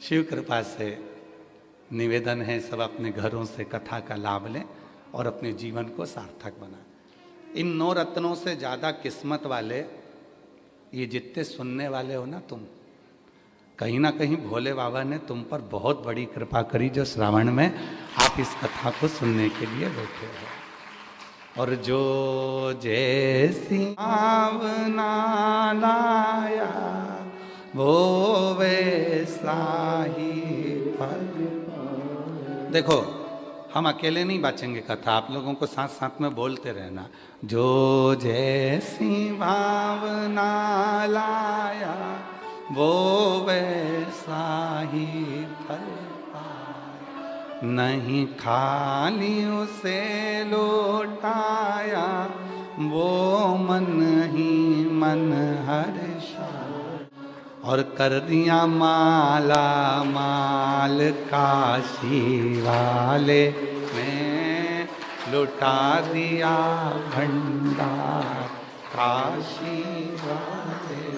शिव कृपा से निवेदन है सब अपने घरों से कथा का लाभ लें और अपने जीवन को सार्थक बनाएं। इन 9 रत्नों से ज़्यादा किस्मत वाले ये जितने सुनने वाले हो ना तुम, कहीं ना कहीं भोले बाबा ने तुम पर बहुत बड़ी कृपा करी जो श्रावण में आप इस कथा को सुनने के लिए बैठे हो। और जो जैसी भावना लाया वो वैसा ही फल। देखो हम अकेले नहीं बाँचेंगे कथा, आप लोगों को साथ साथ में बोलते रहना। जो जैसी भावना लाया वो वैसा ही फल पाया, नहीं खाली उसे लौटाया वो मन ही मन हर्षा, और कर दिया माला माल काशी वाले में, लुटा दिया भंडार काशी वाले,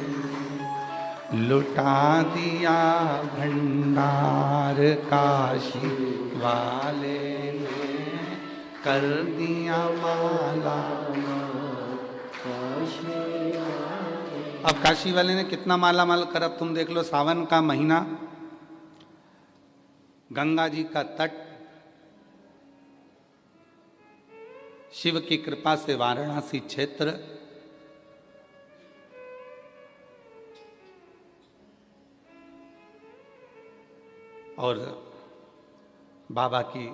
लुटा दिया भंडार काशी वाले ने, कर दिया माला काशी वाले। अब काशी वाले ने कितना माला माल कर, अब तुम देख लो, सावन का महीना, गंगा जी का तट, शिव की कृपा से वाराणसी क्षेत्र, और बाबा की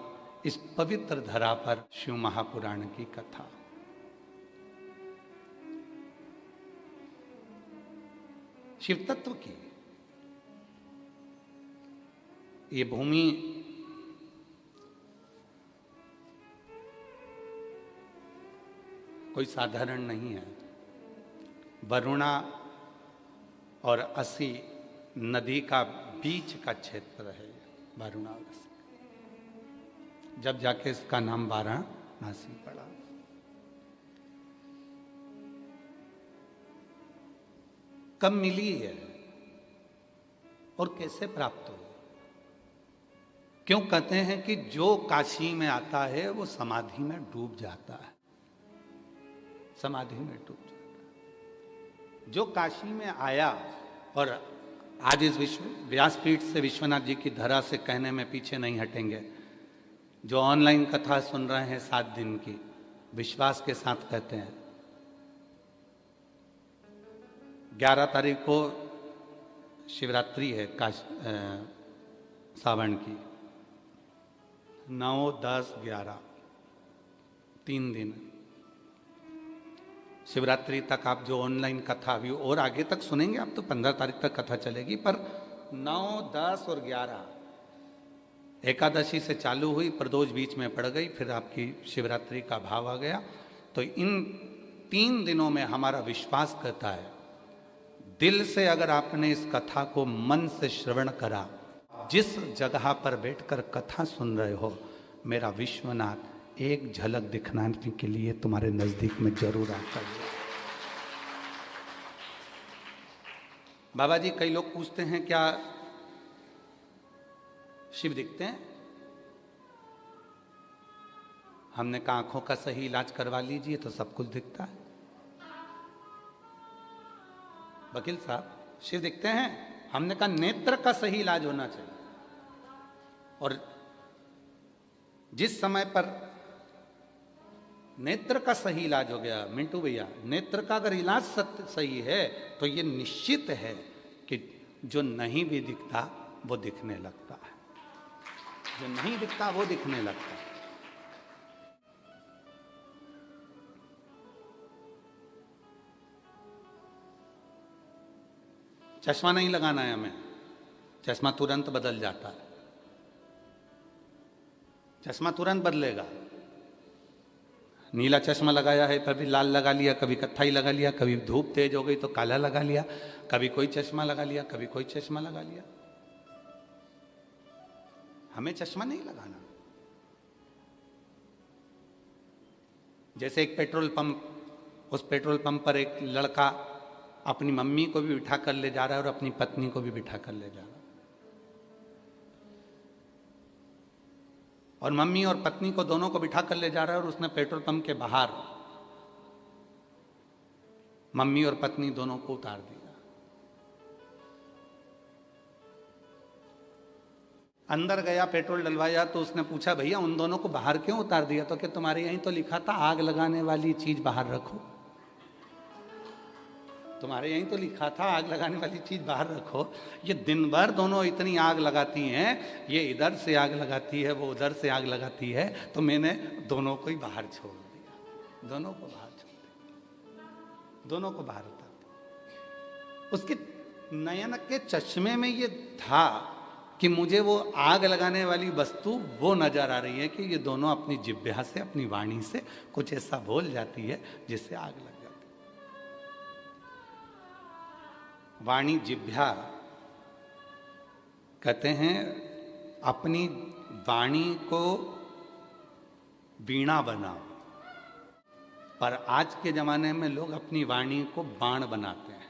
इस पवित्र धरा पर शिव महापुराण की कथा। शिव तत्व की ये भूमि कोई साधारण नहीं है। वरुणा और असी नदी का बीच का क्षेत्र है वाराणसी, जब जाके इसका नाम वाराणसी पड़ा। कब मिली है और कैसे प्राप्त हुई? क्यों कहते हैं कि जो काशी में आता है वो समाधि में डूब जाता है, समाधि में डूब जाता है। जो काशी में आया, और आज इस व्यासपीठ से विश्वनाथ जी की धरा से कहने में पीछे नहीं हटेंगे, जो ऑनलाइन कथा सुन रहे हैं 7 दिन की, विश्वास के साथ कहते हैं 11 तारीख को शिवरात्रि है सावन की, 9, 10, 11 3 दिन शिवरात्रि तक आप जो ऑनलाइन कथा भी और आगे तक सुनेंगे आप, तो 15 तारीख तक कथा चलेगी, पर 9, 10 और 11 एकादशी से चालू हुई, प्रदोष बीच में पड़ गई, फिर आपकी शिवरात्रि का भाव आ गया। तो इन 3 दिनों में हमारा विश्वास कहता है, दिल से अगर आपने इस कथा को मन से श्रवण करा, जिस जगह पर बैठकर कथा सुन रहे हो, मेरा विश्वनाथ एक झलक दिखलाने के लिए तुम्हारे नजदीक में जरूर आता है। बाबा जी, कई लोग पूछते हैं क्या शिव दिखते हैं? हमने कहा आंखों का सही इलाज करवा लीजिए तो सब कुछ दिखता है। वकील साहब, शिव दिखते हैं? हमने कहा नेत्र का सही इलाज होना चाहिए, और जिस समय पर नेत्र का सही इलाज हो गया, मिंटू भैया, नेत्र का अगर इलाज सही है तो ये निश्चित है कि जो नहीं भी दिखता वो दिखने लगता है, जो नहीं दिखता वो दिखने लगता है। चश्मा नहीं लगाना है हमें, चश्मा तुरंत बदल जाता है, चश्मा तुरंत बदलेगा। नीला चश्मा लगाया है, कभी लाल लगा लिया, कभी कत्थई लगा लिया, कभी धूप तेज हो गई तो काला लगा लिया, कभी कोई चश्मा लगा लिया, कभी कोई चश्मा लगा लिया। हमें चश्मा नहीं लगाना। जैसे एक पेट्रोल पंप, उस पेट्रोल पंप पर एक लड़का अपनी मम्मी को भी बिठा कर ले जा रहा है और अपनी पत्नी को भी बिठा कर ले जा रहा है। और मम्मी और पत्नी को दोनों को बिठा कर ले जा रहा है और उसने पेट्रोल पंप के बाहर मम्मी और पत्नी दोनों को उतार दिया। अंदर गया, पेट्रोल डलवाया, तो उसने पूछा भैया उन दोनों को बाहर क्यों उतार दिया? तो कि तुम्हारे यहीं तो लिखा था आग लगाने वाली चीज बाहर रखो, तुम्हारे यहीं तो लिखा था आग लगाने वाली चीज बाहर रखो। ये दिन भर दोनों इतनी आग लगाती हैं, ये इधर से आग लगाती है, वो उधर से आग लगाती है, तो मैंने दोनों को ही बाहर छोड़ दिया, दोनों को बाहर छोड़ दिया, दोनों को बाहर उतार दिया। उसके नयन के चश्मे में ये था कि मुझे वो आग लगाने वाली वस्तु वो नजर आ रही है कि ये दोनों अपनी जिह्वा से, अपनी वाणी से कुछ ऐसा बोल जाती है जिससे आग लग जाती है। वाणी जिह्वा कहते हैं अपनी वाणी को वीणा बनाओ, पर आज के जमाने में लोग अपनी वाणी को बाण बनाते हैं,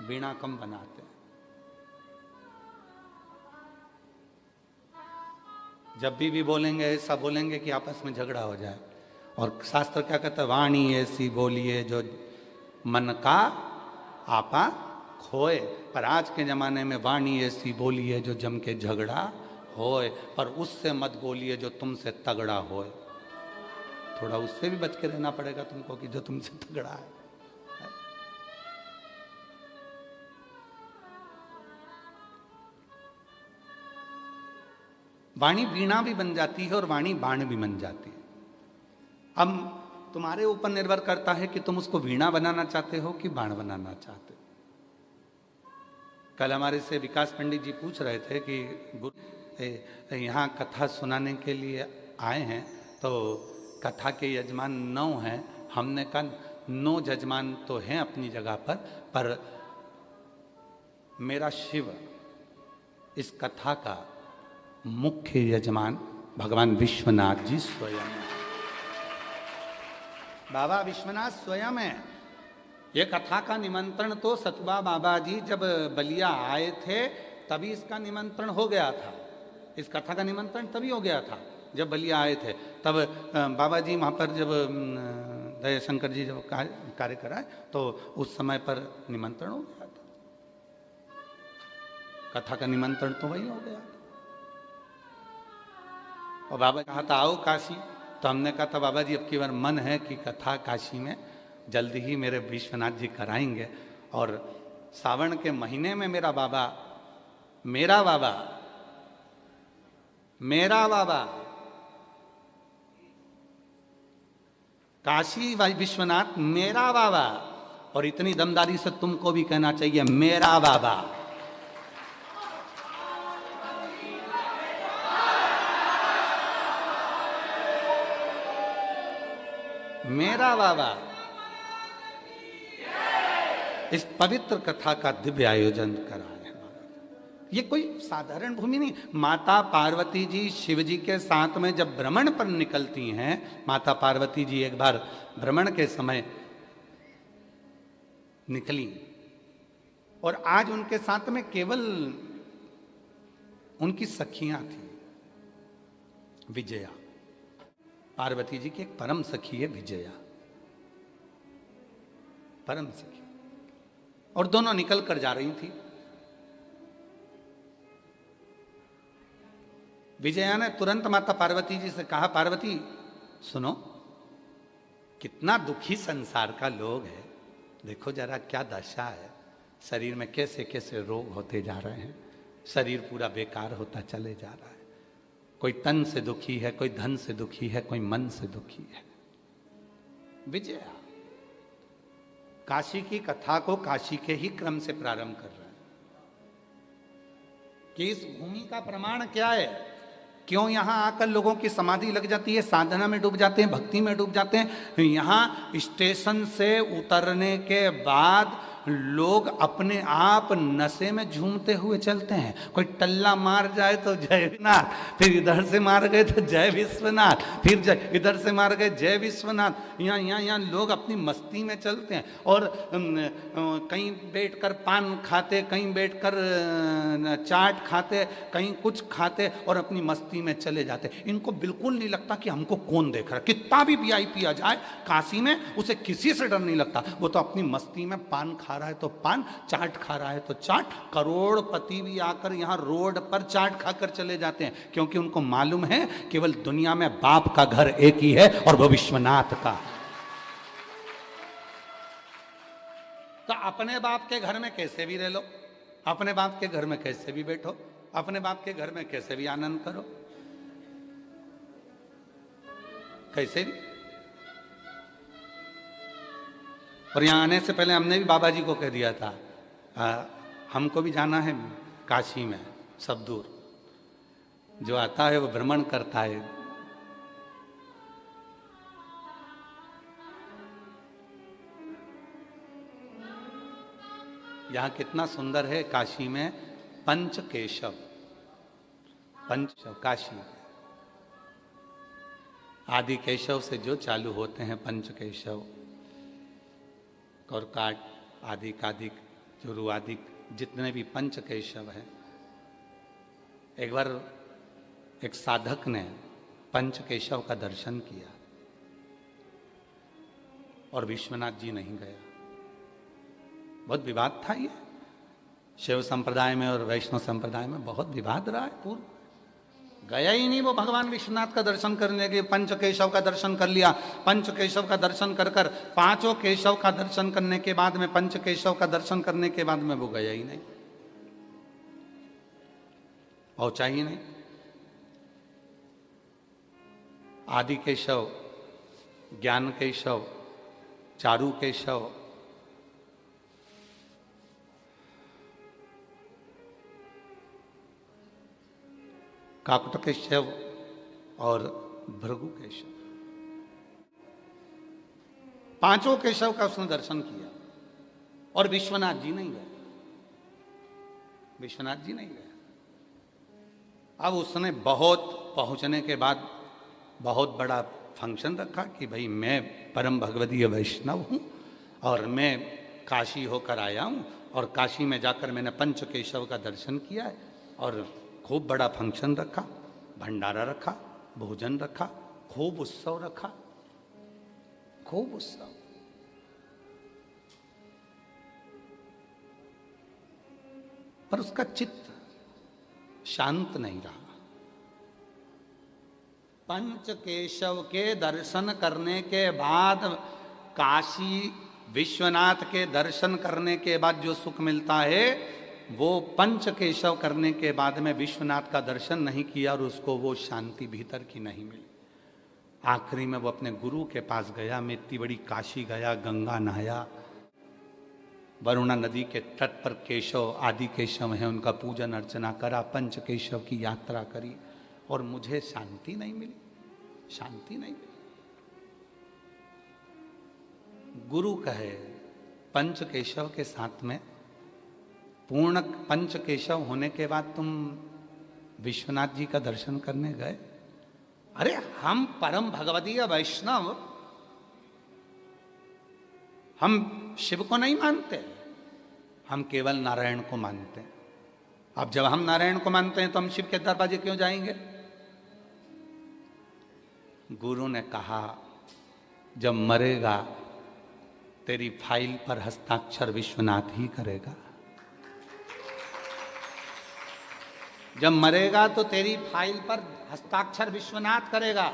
वीणा कम बनाते हैं। जब भी बोलेंगे ऐसा बोलेंगे कि आपस में झगड़ा हो जाए। और शास्त्र क्या कहता है? वाणी ऐसी बोलिए जो मन का आपा खोए। पर आज के ज़माने में वाणी ऐसी बोलिए जो जम के झगड़ा होए, पर उससे मत बोलिए जो तुमसे तगड़ा होए। थोड़ा उससे भी बच के रहना पड़ेगा तुमको कि जो तुमसे तगड़ा है। वाणी वीणा भी बन जाती है और वाणी बाण भी बन जाती है। अब तुम्हारे ऊपर निर्भर करता है कि तुम उसको वीणा बनाना चाहते हो कि बाण बनाना चाहते हो। कल हमारे से विकास पंडित जी पूछ रहे थे कि यहाँ कथा सुनाने के लिए आए हैं, तो कथा के यजमान 9 हैं। हमने कहा 9 यजमान तो हैं अपनी जगह पर मेरा शिव इस कथा का मुख्य यजमान भगवान विश्वनाथ जी स्वयं है। बाबा विश्वनाथ स्वयं है। ये कथा का निमंत्रण तो सतबा बाबा जी जब बलिया आए थे तभी इसका निमंत्रण हो गया था। इस कथा का निमंत्रण तभी हो गया था जब बलिया आए थे। तब बाबा जी वहाँ पर जब दयाशंकर जी जब कार्य कराए तो उस समय पर निमंत्रण हो गया था। कथा का निमंत्रण तो वही हो गया। और बाबा कहा था आओ काशी, तो हमने कहा था बाबा जी अब की बार मन है कि कथा काशी में जल्दी ही मेरे विश्वनाथ जी कराएंगे। और सावन के महीने में मेरा बाबा काशी विश्वनाथ मेरा बाबा, और इतनी दमदारी से तुमको भी कहना चाहिए मेरा बाबा। मेरा बाबा इस पवित्र कथा का दिव्य आयोजन करा है। ये कोई साधारण भूमि नहीं। माता पार्वती जी शिव जी के साथ में जब भ्रमण पर निकलती हैं, माता पार्वती जी एक बार भ्रमण के समय निकली और आज उनके साथ में केवल उनकी सखियां थी। विजया पार्वती जी की एक परम सखी है, विजया परम सखी, और दोनों निकल कर जा रही थी। विजया ने तुरंत माता पार्वती जी से कहा, पार्वती सुनो, कितना दुखी संसार का लोग है, देखो जरा क्या दशा है, शरीर में कैसे कैसे रोग होते जा रहे हैं, शरीर पूरा बेकार होता चले जा रहा है। कोई तन से दुखी है, कोई धन से दुखी है, कोई मन से दुखी है। विजया काशी की कथा को काशी के ही क्रम से प्रारंभ कर रहा है कि इस भूमि का प्रमाण क्या है, क्यों यहाँ आकर लोगों की समाधि लग जाती है, साधना में डूब जाते हैं, भक्ति में डूब जाते हैं। यहाँ स्टेशन से उतरने के बाद लोग अपने आप नशे में झूमते हुए चलते हैं। कोई टल्ला मार जाए तो जय विश्वनाथ, फिर इधर से मार गए तो जय विश्वनाथ, फिर इधर से मार गए जय विश्वनाथ। यहाँ लोग अपनी मस्ती में चलते हैं। और कहीं बैठकर पान खाते, कहीं बैठकर चाट खाते, कहीं कुछ खाते और अपनी मस्ती में चले जाते। इनको बिल्कुल नहीं लगता कि हमको कौन देख रहा है। कितना भी वीआईपी आ जाए काशी में, उसे किसी से डर नहीं लगता। वो तो अपनी मस्ती में पान खा रहा है तो पान, चाट खा रहा है तो चाट। करोड़पति भी आकर यहाँ रोड पर चाट खाकर चले जाते हैं, क्योंकि उनको मालूम है केवल दुनिया में बाप का घर एक ही है और वो विश्वनाथ का। तो अपने बाप के घर में कैसे भी रह लो, अपने बाप के घर में कैसे भी बैठो, अपने बाप के घर में कैसे भी आनंद करो, कैसे भी। और यहाँ आने से पहले हमने भी बाबा जी को कह दिया था, हमको भी जाना है काशी में, सब दूर। जो आता है वो भ्रमण करता है। यहाँ कितना सुंदर है काशी में पंच केशव, पंच काशी आदि केशव से जो चालू होते हैं पंच केशव, कौरकाट आदि कादिक चुरु आदि जितने भी पंच केशव हैं। एक बार एक साधक ने पंच केशव का दर्शन किया और विश्वनाथ जी नहीं गया। बहुत विवाद था ये, शैव संप्रदाय में और वैष्णव संप्रदाय में बहुत विवाद रहा है पूर्व। गया ही नहीं वो भगवान विश्वनाथ का दर्शन करने के। पंच केशव का दर्शन कर लिया, पंच केशव का दर्शन कर कर पांचों केशव का दर्शन करने के बाद में, पंच केशव का दर्शन करने के बाद में वो गया ही नहीं, पहुंचा ही नहीं। आदि केशव, ज्ञान केशव, चारु केशव, काकुट केशव और भृगु केशव, पांचों केशव का उसने दर्शन किया और विश्वनाथ जी नहीं गए, विश्वनाथ जी नहीं गए। अब उसने बहुत पहुंचने के बाद बहुत बड़ा फंक्शन रखा कि भाई मैं परम भगवदीय वैष्णव हूं और मैं काशी होकर आया हूं और काशी में जाकर मैंने पंच केशव का दर्शन किया है। और खूब बड़ा फंक्शन रखा, भंडारा रखा, भोजन रखा, खूब उत्सव रखा, खूब उत्सव। पर उसका चित्त शांत नहीं रहा। पंच केशव के दर्शन करने के बाद, काशी विश्वनाथ के दर्शन करने के बाद जो सुख मिलता है, वो पंच केशव करने के बाद में विश्वनाथ का दर्शन नहीं किया और उसको वो शांति भीतर की नहीं मिली। आखिरी में वो अपने गुरु के पास गया, मैं इतनी बड़ी काशी गया, गंगा नहाया, वरुणा नदी के तट पर केशव आदि केशव हैं, उनका पूजन अर्चना करा, पंच केशव की यात्रा करी और मुझे शांति नहीं मिली, शांति नहीं मिली। गुरु कहे पंच केशव के साथ में, पूर्ण पंच केशव होने के बाद तुम विश्वनाथ जी का दर्शन करने गए। अरे हम परम भगवदीय वैष्णव, हम शिव को नहीं मानते, हम केवल नारायण को मानते हैं। अब जब हम नारायण को मानते हैं तो हम शिव के दरवाजे क्यों जाएंगे? गुरु ने कहा जब मरेगा तेरी फाइल पर हस्ताक्षर विश्वनाथ ही करेगा। जब मरेगा तो तेरी फाइल पर हस्ताक्षर विश्वनाथ करेगा।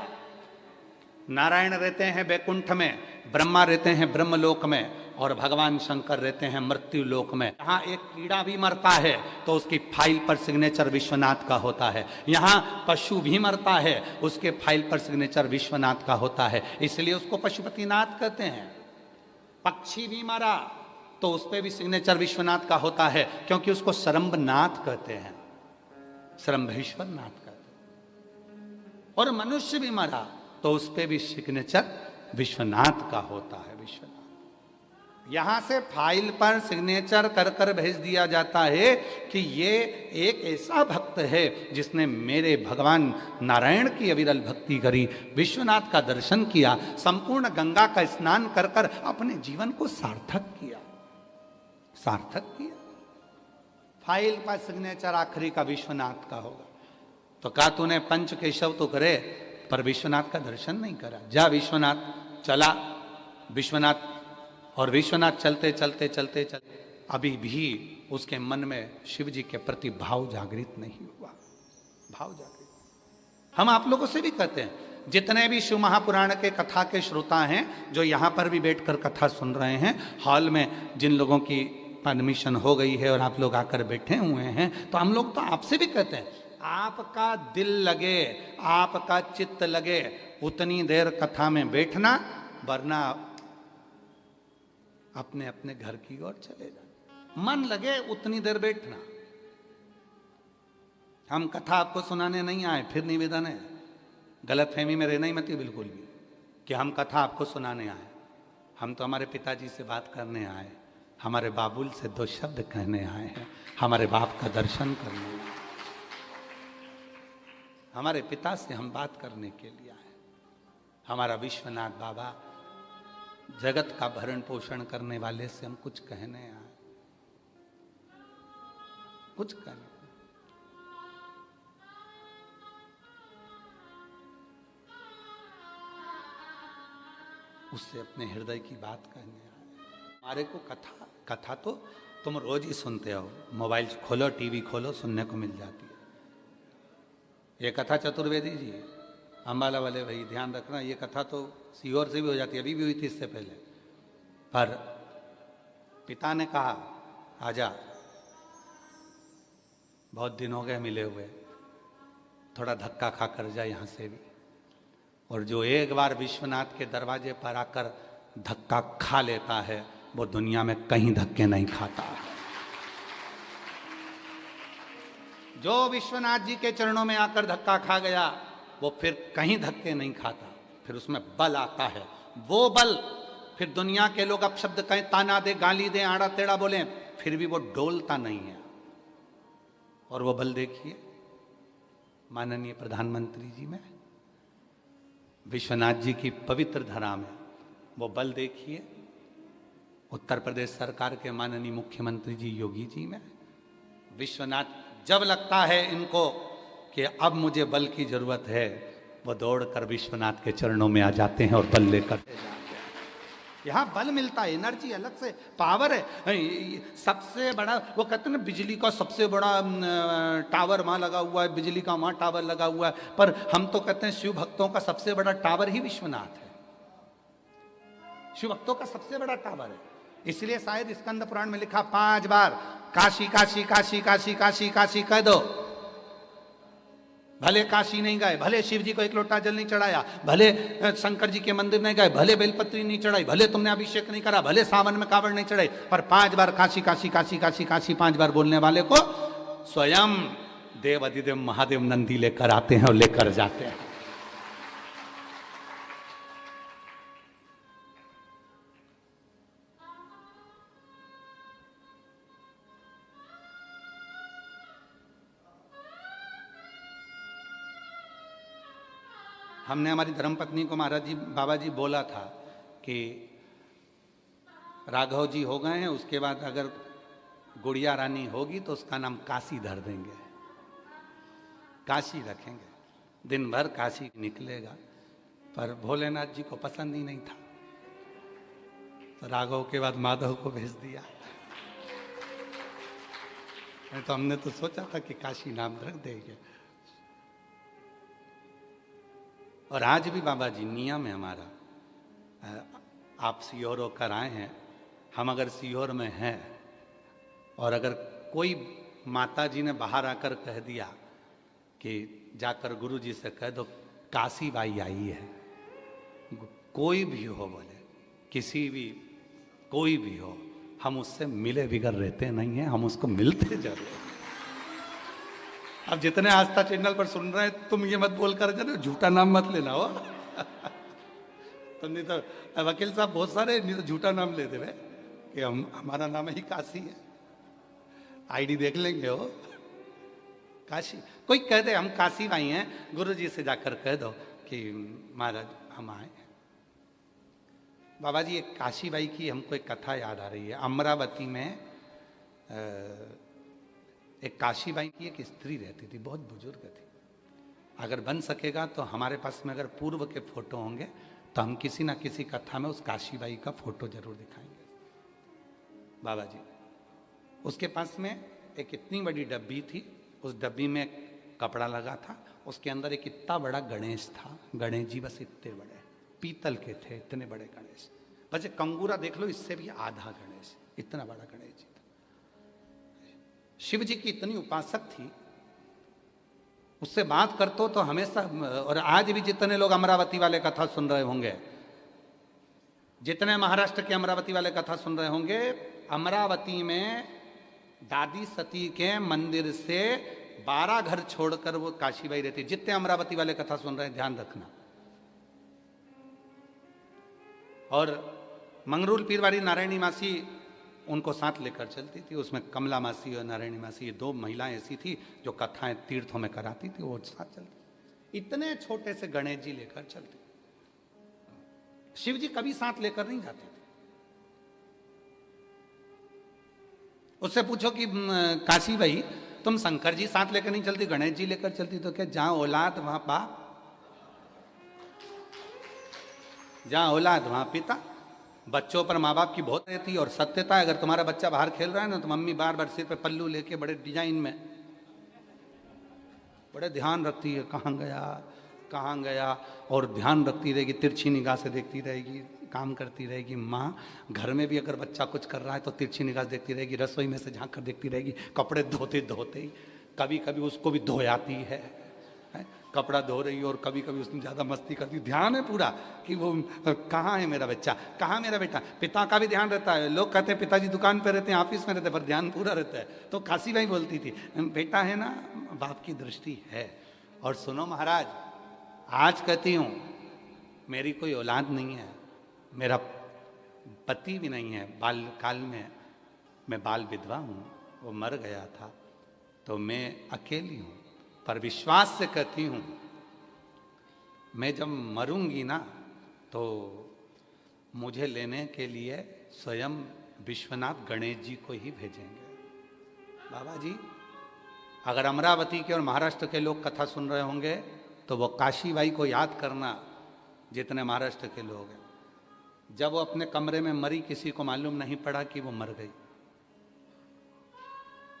नारायण रहते हैं वैकुंठ में, ब्रह्मा रहते हैं ब्रह्मलोक में और भगवान शंकर रहते हैं मृत्यु लोक में। यहाँ एक कीड़ा भी मरता है तो उसकी फाइल पर सिग्नेचर विश्वनाथ का होता है। यहाँ पशु भी मरता है, उसके फाइल पर सिग्नेचर विश्वनाथ का होता है, इसलिए उसको पशुपतिनाथ कहते हैं। पक्षी भी मरा तो उस पर भी सिग्नेचर विश्वनाथ का होता है, क्योंकि उसको सरंबनाथ कहते हैं, सरंभेश्वर नाथ कहते हैं। और मनुष्य भी मरा तो उस पर भी सिग्नेचर विश्वनाथ का होता है, विश्वनाथ। यहां से फाइल पर सिग्नेचर कर कर भेज दिया जाता है कि ये एक ऐसा भक्त है जिसने मेरे भगवान नारायण की अविरल भक्ति करी, विश्वनाथ का दर्शन किया, संपूर्ण गंगा का स्नान कर कर अपने जीवन को सार्थक किया, सार्थक किया। फाइल पर सिग्नेचर आखिरी का विश्वनाथ का होगा। तो कहा तूने पंच केशव तो करे पर विश्वनाथ का दर्शन नहीं करा। जा विश्वनाथ, चला विश्वनाथ, और विश्वनाथ चलते चलते चलते चलते अभी भी उसके मन में शिव जी के प्रति भाव जागृत नहीं हुआ, भाव जागृत। हम आप लोगों से भी कहते हैं, जितने भी शिव महापुराण के कथा के श्रोता हैं जो यहाँ पर भी बैठकर कथा सुन रहे हैं, हॉल में जिन लोगों की परमिशन हो गई है और आप लोग आकर बैठे हुए हैं, तो हम लोग तो आपसे भी कहते हैं, आपका दिल लगे, आपका चित्त लगे उतनी देर कथा में बैठना, वरना अपने अपने घर की ओर चले जाना। मन लगे उतनी देर बैठना। हम कथा आपको सुनाने नहीं आए, फिर निवेदन है, गलत फहमी में रहना ही मत बिल्कुल भी कि हम कथा आपको सुनाने आए। हम तो हमारे पिताजी से बात करने आए, हमारे बाबुल से दो शब्द कहने आए हैं, हमारे बाप का दर्शन करने आए, हमारे पिता से हम बात करने के लिए आए। हमारा विश्वनाथ बाबा जगत का भरण पोषण करने वाले से हम कुछ कहने आए, कुछ कहने, उससे अपने हृदय की बात कहने आए। हमारे को कथा तो तुम रोज ही सुनते हो, मोबाइल खोलो, टीवी खोलो, सुनने को मिल जाती है। ये कथा चतुर्वेदी जी, अम्बाला वाले भाई ध्यान रखना, ये कथा तो सीहोर से भी हो जाती है, अभी भी हुई थी इससे पहले। पर पिता ने कहा आजा, बहुत दिन हो गए मिले हुए, थोड़ा धक्का खा कर जा यहाँ से भी। और जो एक बार विश्वनाथ के दरवाजे पर आकर धक्का खा लेता है वो दुनिया में कहीं धक्के नहीं खाता है। जो विश्वनाथ जी के चरणों में आकर धक्का खा गया वो फिर कहीं धक्के नहीं खाता, फिर उसमें बल आता है। वो बल फिर दुनिया के लोग अपशब्द कहें, ताना दे, गाली दे, आड़ा टेढ़ा बोले, फिर भी वो डोलता नहीं है। और वो बल देखिए माननीय प्रधानमंत्री जी में, विश्वनाथ जी की पवित्र धरा में, वो बल देखिए उत्तर प्रदेश सरकार के माननीय मुख्यमंत्री जी योगी जी में। विश्वनाथ जब लगता है इनको कि अब मुझे बल की जरूरत है, वो दौड़कर विश्वनाथ के चरणों में आ जाते हैं और बल लेकर जाते हैं। यहाँ बल मिलता है, एनर्जी अलग से, पावर है। सबसे बड़ा वो कहते हैं ना, बिजली का सबसे बड़ा टावर वहाँ लगा हुआ है, बिजली का वहाँ टावर लगा हुआ है, पर हम तो कहते हैं शिव भक्तों का सबसे बड़ा टावर ही विश्वनाथ है। शिव भक्तों का सबसे बड़ा टावर है। इसलिए शायद स्कंद पुराण में लिखा 5 बार काशी काशी काशी काशी काशी काशी कह दो। भले काशी नहीं गए, भले शिव जी को एक लोटा जल नहीं चढ़ाया, भले शंकर जी के मंदिर नहीं गए, भले बेलपत्री नहीं चढ़ाई, भले तुमने अभिषेक नहीं करा, भले सावन में कावड़ नहीं चढ़ाई, पर 5 बार काशी काशी काशी काशी काशी 5 बार बोलने वाले को स्वयं देव अधिदेव महादेव नंदी लेकर आते हैं और लेकर जाते हैं। हमने हमारी धर्मपत्नी को महाराज जी बाबा जी बोला था कि राघव जी हो गए हैं, उसके बाद अगर गुड़िया रानी होगी तो उसका नाम काशी धर देंगे, काशी रखेंगे, दिन भर काशी निकलेगा। पर भोलेनाथ जी को पसंद ही नहीं था, तो राघव के बाद माधव को भेज दिया। तो हमने तो सोचा था कि काशी नाम रख देंगे। और आज भी बाबा जी नियम है हमारा, आप सीहोर होकर आए हैं, हम अगर सीहोर में हैं और अगर कोई माता जी ने बाहर आकर कह दिया कि जाकर गुरु जी से कह दो काशी बाई आई है, कोई भी हो, बोले किसी भी कोई भी हो, हम उससे मिले बिगड़ रहते नहीं हैं, हम उसको मिलते जरूर। अब जितने आस्था चैनल पर सुन रहे हैं, तुम ये मत बोल कर जाना, झूठा नाम मत लेना हो। तुम नहीं तो वकील साहब बहुत सारे नहीं तो झूठा नाम लेते रहे, कि हमारा नाम ही काशी है, आईडी देख लेंगे हो काशी। कोई कह दे हम काशी भाई हैं, गुरु जी से जाकर कह दो कि महाराज हम आए। बाबा जी एक काशी बाई की हमको एक कथा याद आ रही है। अमरावती में एक काशी बाई की एक स्त्री रहती थी, बहुत बुजुर्ग थी। अगर बन सकेगा तो हमारे पास में अगर पूर्व के फोटो होंगे तो हम किसी ना किसी कथा में उस काशी बाई का फोटो जरूर दिखाएंगे। बाबा जी उसके पास में एक इतनी बड़ी डब्बी थी, उस डब्बी में कपड़ा लगा था, उसके अंदर एक इतना बड़ा गणेश था। गणेश जी बस इतने बड़े, पीतल के थे, इतने बड़े गणेश। बस एक कंगूरा देख लो, इससे भी आधा गणेश, इतना बड़ा गणेश जी था। शिव जी की इतनी उपासक थी, उससे बात करते तो हमेशा, और आज भी जितने लोग अमरावती वाले कथा सुन रहे होंगे, जितने महाराष्ट्र के अमरावती वाले कथा सुन रहे होंगे, अमरावती में दादी सती के मंदिर से 12 घर छोड़कर वो काशीबाई रहती। जितने अमरावती वाले कथा सुन रहे हैं ध्यान रखना। और मंगरूल पीरवारी नारायणी मासी उनको साथ लेकर चलती थी। उसमें कमला मासी और नारायणी मासी, ये 2 महिलाएं ऐसी थी जो कथाएं तीर्थों में कराती थी, वो साथ चलती। इतने छोटे से गणेश जी लेकर चलती। शिव जी कभी साथ लेकर नहीं जाते थे। उससे पूछो कि काशी भाई तुम शंकर जी साथ लेकर नहीं चलती, गणेश जी लेकर चलती, तो क्या जहां औलाद वहां बाप, जहां औलाद वहां पिता। बच्चों पर माँ बाप की बहुत रहती है और सत्यता है। अगर तुम्हारा बच्चा बाहर खेल रहा है ना, तो मम्मी बार बार सिर पे पल्लू लेके बड़े डिजाइन में बड़े ध्यान रखती है, कहाँ गया कहाँ गया, और ध्यान रखती रहेगी, तिरछी निगाह से देखती रहेगी, काम करती रहेगी। माँ घर में भी अगर बच्चा कुछ कर रहा है तो तिरछी निगाह देखती रहेगी, रसोई में से झांक कर देखती रहेगी, कपड़े धोते धोते ही कभी कभी उसको भी धोयाती है, कपड़ा धो रही है और कभी कभी उसने ज़्यादा मस्ती करती। ध्यान है पूरा कि वो कहाँ है मेरा बच्चा, कहाँ मेरा बेटा। पिता का भी ध्यान रहता है। लोग कहते हैं पिताजी दुकान पे रहते हैं, ऑफिस में रहते हैं, पर ध्यान पूरा रहता है। तो काशी भाई बोलती थी, बेटा है ना, बाप की दृष्टि है। और सुनो महाराज, आज कहती हूँ मेरी कोई औलाद नहीं है, मेरा पति भी नहीं है, बाल काल में मैं बाल विधवा हूँ, वो मर गया था, तो मैं अकेली हूँ। पर विश्वास से कहती हूँ मैं जब मरूंगी ना तो मुझे लेने के लिए स्वयं विश्वनाथ गणेश जी को ही भेजेंगे। बाबा जी अगर अमरावती के और महाराष्ट्र के लोग कथा सुन रहे होंगे तो वो काशी बाई को याद करना, जितने महाराष्ट्र के लोग हैं। जब वो अपने कमरे में मरी, किसी को मालूम नहीं पड़ा कि वो मर गई,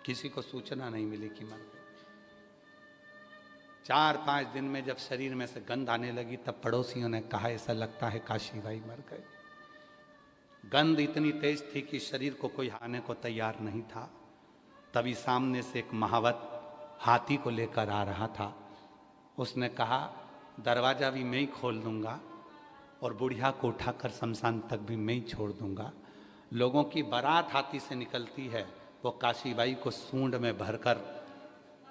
किसी को सूचना नहीं मिली कि मर गई। 4-5 दिन में जब शरीर में से गंध आने लगी, तब पड़ोसियों ने कहा ऐसा लगता है काशी बाई मर गए। गंध इतनी तेज थी कि शरीर को कोई आने को तैयार नहीं था। तभी सामने से एक महावत हाथी को लेकर आ रहा था। उसने कहा दरवाजा भी मैं ही खोल दूंगा और बुढ़िया को उठाकर शमशान तक भी मैं ही छोड़ दूंगा। लोगों की बारात हाथी से निकलती है, वो काशी बाई को सूंड में भरकर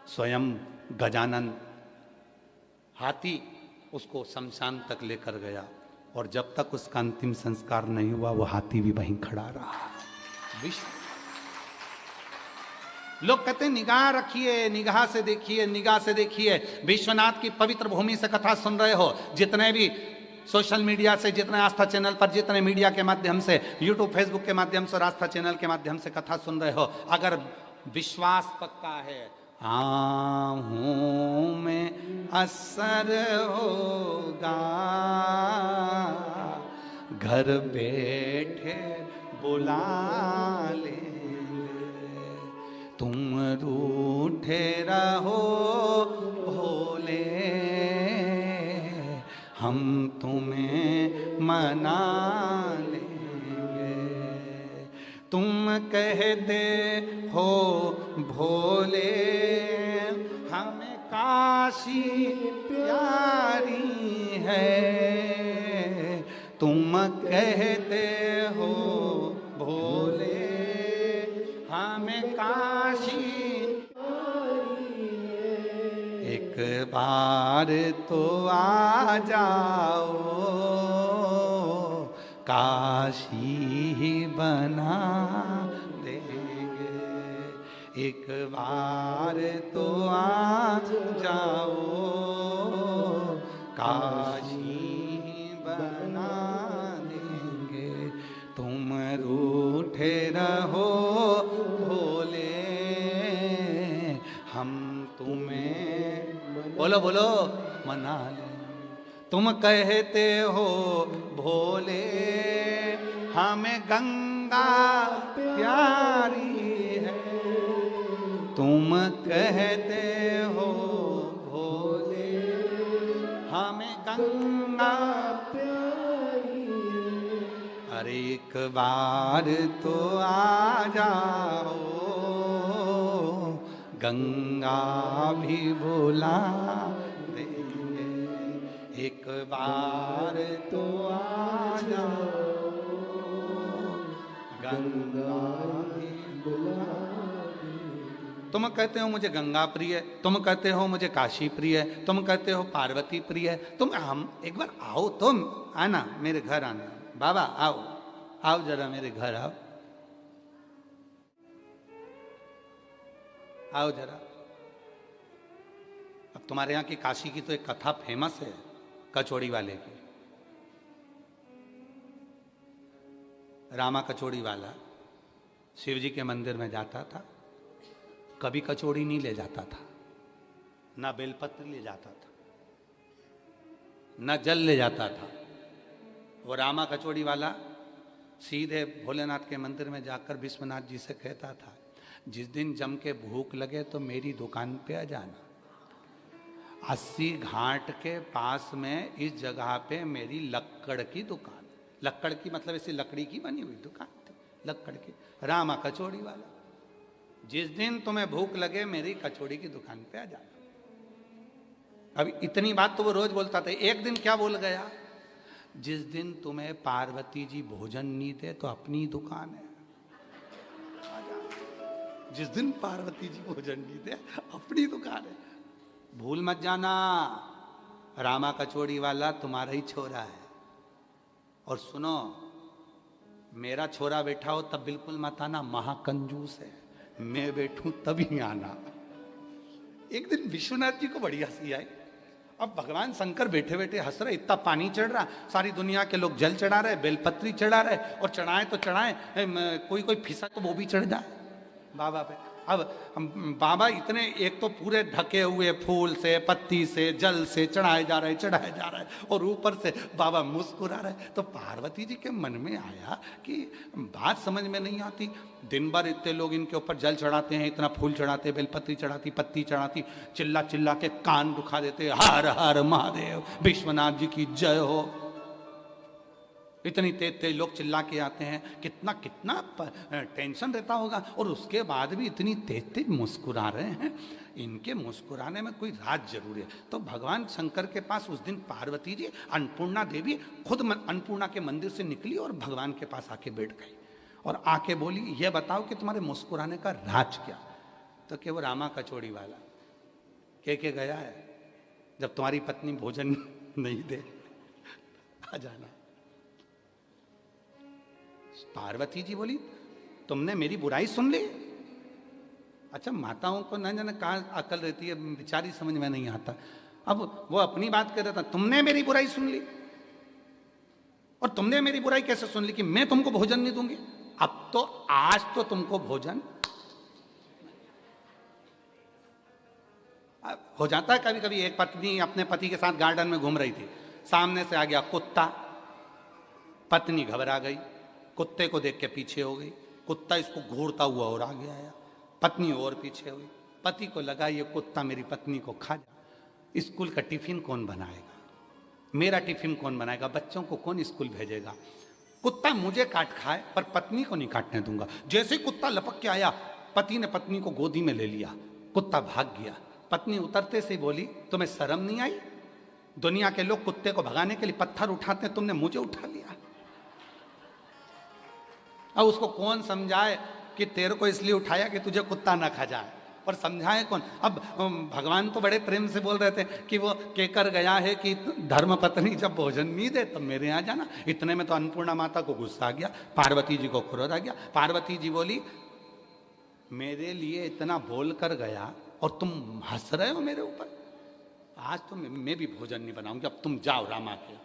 स्वयं गजानन हाथी उसको शमशान तक लेकर गया, और जब तक उसका अंतिम संस्कार नहीं हुआ वो हाथी भी वहीं खड़ा रहा। लोग कहते हैं निगाह रखिए, निगाह से देखिए, निगाह से देखिए। विश्वनाथ की पवित्र भूमि से कथा सुन रहे हो, जितने भी सोशल मीडिया से, जितने आस्था चैनल पर, जितने मीडिया के माध्यम से, यूट्यूब फेसबुक के माध्यम से और आस्था चैनल के माध्यम से कथा सुन रहे हो, अगर विश्वास पक्का है, आहूं में असर होगा, घर बैठे बुला लेंगे, तुम रूठे रहो भोले, हम तुम्हें मना लेंगे। तुम कहते हो भोले हमें काशी प्यारी है, तुम कहते हो भोले हमें काशी प्यारी है। एक बार तो आ जाओ काशी ही बना देंगे। एक बार तो आ जाओ, काशी ही बना देंगे। तुम रूठे रहो भोले, हम तुम्हें बोलो बोलो मना ले। तुम कहते हो भोले हमें गंगा प्यारी है, तुम कहते हो भोले हमें गंगा प्यारी है। अरे एक बार तो आ जाओ, गंगा भी भुला देंगे। एक बार तो आ जाओ, गंगा भी भुला देंगे। तुम कहते हो मुझे गंगा प्रिय, तुम कहते हो मुझे काशी प्रिय, तुम कहते हो पार्वती प्रिय। तुम हम एक बार आओ, तुम आना मेरे घर आना। बाबा आओ, आओ जरा मेरे घर आओ, आओ जरा। अब तुम्हारे यहाँ की काशी की तो एक कथा फेमस है, कचौड़ी वाले की। रामा कचौड़ी वाला शिव जी के मंदिर में जाता था, कभी कचौड़ी नहीं ले जाता था, ना बेलपत्र ले जाता था, ना जल ले जाता था। वो रामा कचौड़ी वाला सीधे भोलेनाथ के मंदिर में जाकर विश्वनाथ जी से कहता था, जिस दिन जम के भूख लगे तो मेरी दुकान पे आ जाना। 80 घाट के पास में इस जगह पे मेरी लक्कड़ की दुकान, लक्कड़ की मतलब ऐसी लकड़ी की बनी हुई दुकान थी, लक्कड़ की। रामा कचौड़ी वाला, जिस दिन तुम्हें भूख लगे मेरी कचौड़ी की दुकान पे आ जाना। अब इतनी बात तो वो रोज बोलता था। एक दिन क्या बोल गया, जिस दिन तुम्हें पार्वती जी भोजन नहीं दे तो अपनी दुकान है, जिस दिन पार्वती जी भोजन नहीं दे अपनी दुकान है। भूल मत जाना, रामा कचौड़ी वाला तुम्हारा ही छोरा है। और सुनो, मेरा छोरा बैठा हो तब बिल्कुल मत आना, महाकंजूस है। मैं बैठूं तभी आना। एक दिन विश्वनाथ जी को बड़ी हंसी आई। अब भगवान शंकर बैठे बैठे हंस रहे, इतना पानी चढ़ रहा, सारी दुनिया के लोग जल चढ़ा रहे, बेलपत्री चढ़ा रहे, और चढ़ाए तो चढ़ाए, कोई कोई फिसा तो वो भी चढ़ जाए बाबा पे। अब बाबा इतने, एक तो पूरे ढके हुए फूल से, पत्ती से, जल से चढ़ाए जा रहे, चढ़ाए जा रहे, और ऊपर से बाबा मुस्कुरा रहे। तो पार्वती जी के मन में आया कि बात समझ में नहीं आती, दिन भर इतने लोग इनके ऊपर जल चढ़ाते हैं, इतना फूल चढ़ाते, बेलपत्री चढ़ाती, पत्ती चढ़ाती, चिल्ला चिल्ला के कान दुखा देते, हर हर महादेव, विश्वनाथ जी की जय हो। इतनी तेज तेज लोग चिल्ला के आते हैं, कितना कितना टेंशन रहता होगा, और उसके बाद भी इतनी तेज तेज मुस्कुरा रहे हैं। इनके मुस्कुराने में कोई राज जरूर है। तो भगवान शंकर के पास उस दिन पार्वती जी, अन्नपूर्णा देवी खुद अन्नपूर्णा के मंदिर से निकली और भगवान के पास आके बैठ गई और आके बोली, ये बताओ कि तुम्हारे मुस्कुराने का राज क्या। तो कि वो रामा कचौड़ी वाला के गया है, जब तुम्हारी पत्नी भोजन नहीं दे आ जाना। पार्वती जी बोली, तुमने मेरी बुराई सुन ली। अच्छा, माताओं को न जाने कहाँ अकल रहती है, बेचारी समझ में नहीं आता। अब वो अपनी बात कर रहा था, तुमने मेरी बुराई सुन ली, और तुमने मेरी बुराई कैसे सुन ली कि मैं तुमको भोजन नहीं दूंगी। अब तो आज तो तुमको भोजन हो जाता है। कभी कभी एक पत्नी अपने पति के साथ गार्डन में घूम रही थी, सामने से आ गया कुत्ता, पत्नी घबरा गई, कुत्ते को देख के पीछे हो गई, कुत्ता इसको घूरता हुआ और आगे आया, पत्नी और पीछे हुई। पति को लगा ये कुत्ता मेरी पत्नी को खा जा, स्कूल का टिफिन कौन बनाएगा, मेरा टिफिन कौन बनाएगा, बच्चों को कौन स्कूल भेजेगा। कुत्ता मुझे काट खाए पर पत्नी को नहीं काटने दूंगा। जैसे ही कुत्ता लपक के आया, पति ने पत्नी को गोदी में ले लिया, कुत्ता भाग गया। पत्नी उतरते से बोली, तुम्हें शर्म नहीं आई? दुनिया के लोग कुत्ते को भगाने के लिए पत्थर उठाते हैं, तुमने मुझे उठा लिया। अब उसको कौन समझाए कि तेरे को इसलिए उठाया कि तुझे कुत्ता ना खा जाए। और समझाए कौन? अब भगवान तो बड़े प्रेम से बोल रहे थे कि वो केकर गया है कि धर्म पत्नी जब भोजन नहीं दे तब मेरे यहाँ जाना। इतने में तो अन्नपूर्णा माता को गुस्सा आ गया, पार्वती जी को क्रोध आ गया। पार्वती जी बोली, मेरे लिए इतना बोल कर गया और तुम हंस रहे हो मेरे ऊपर? आज तो मैं भी भोजन नहीं बनाऊंगी, अब तुम जाओ रामा के।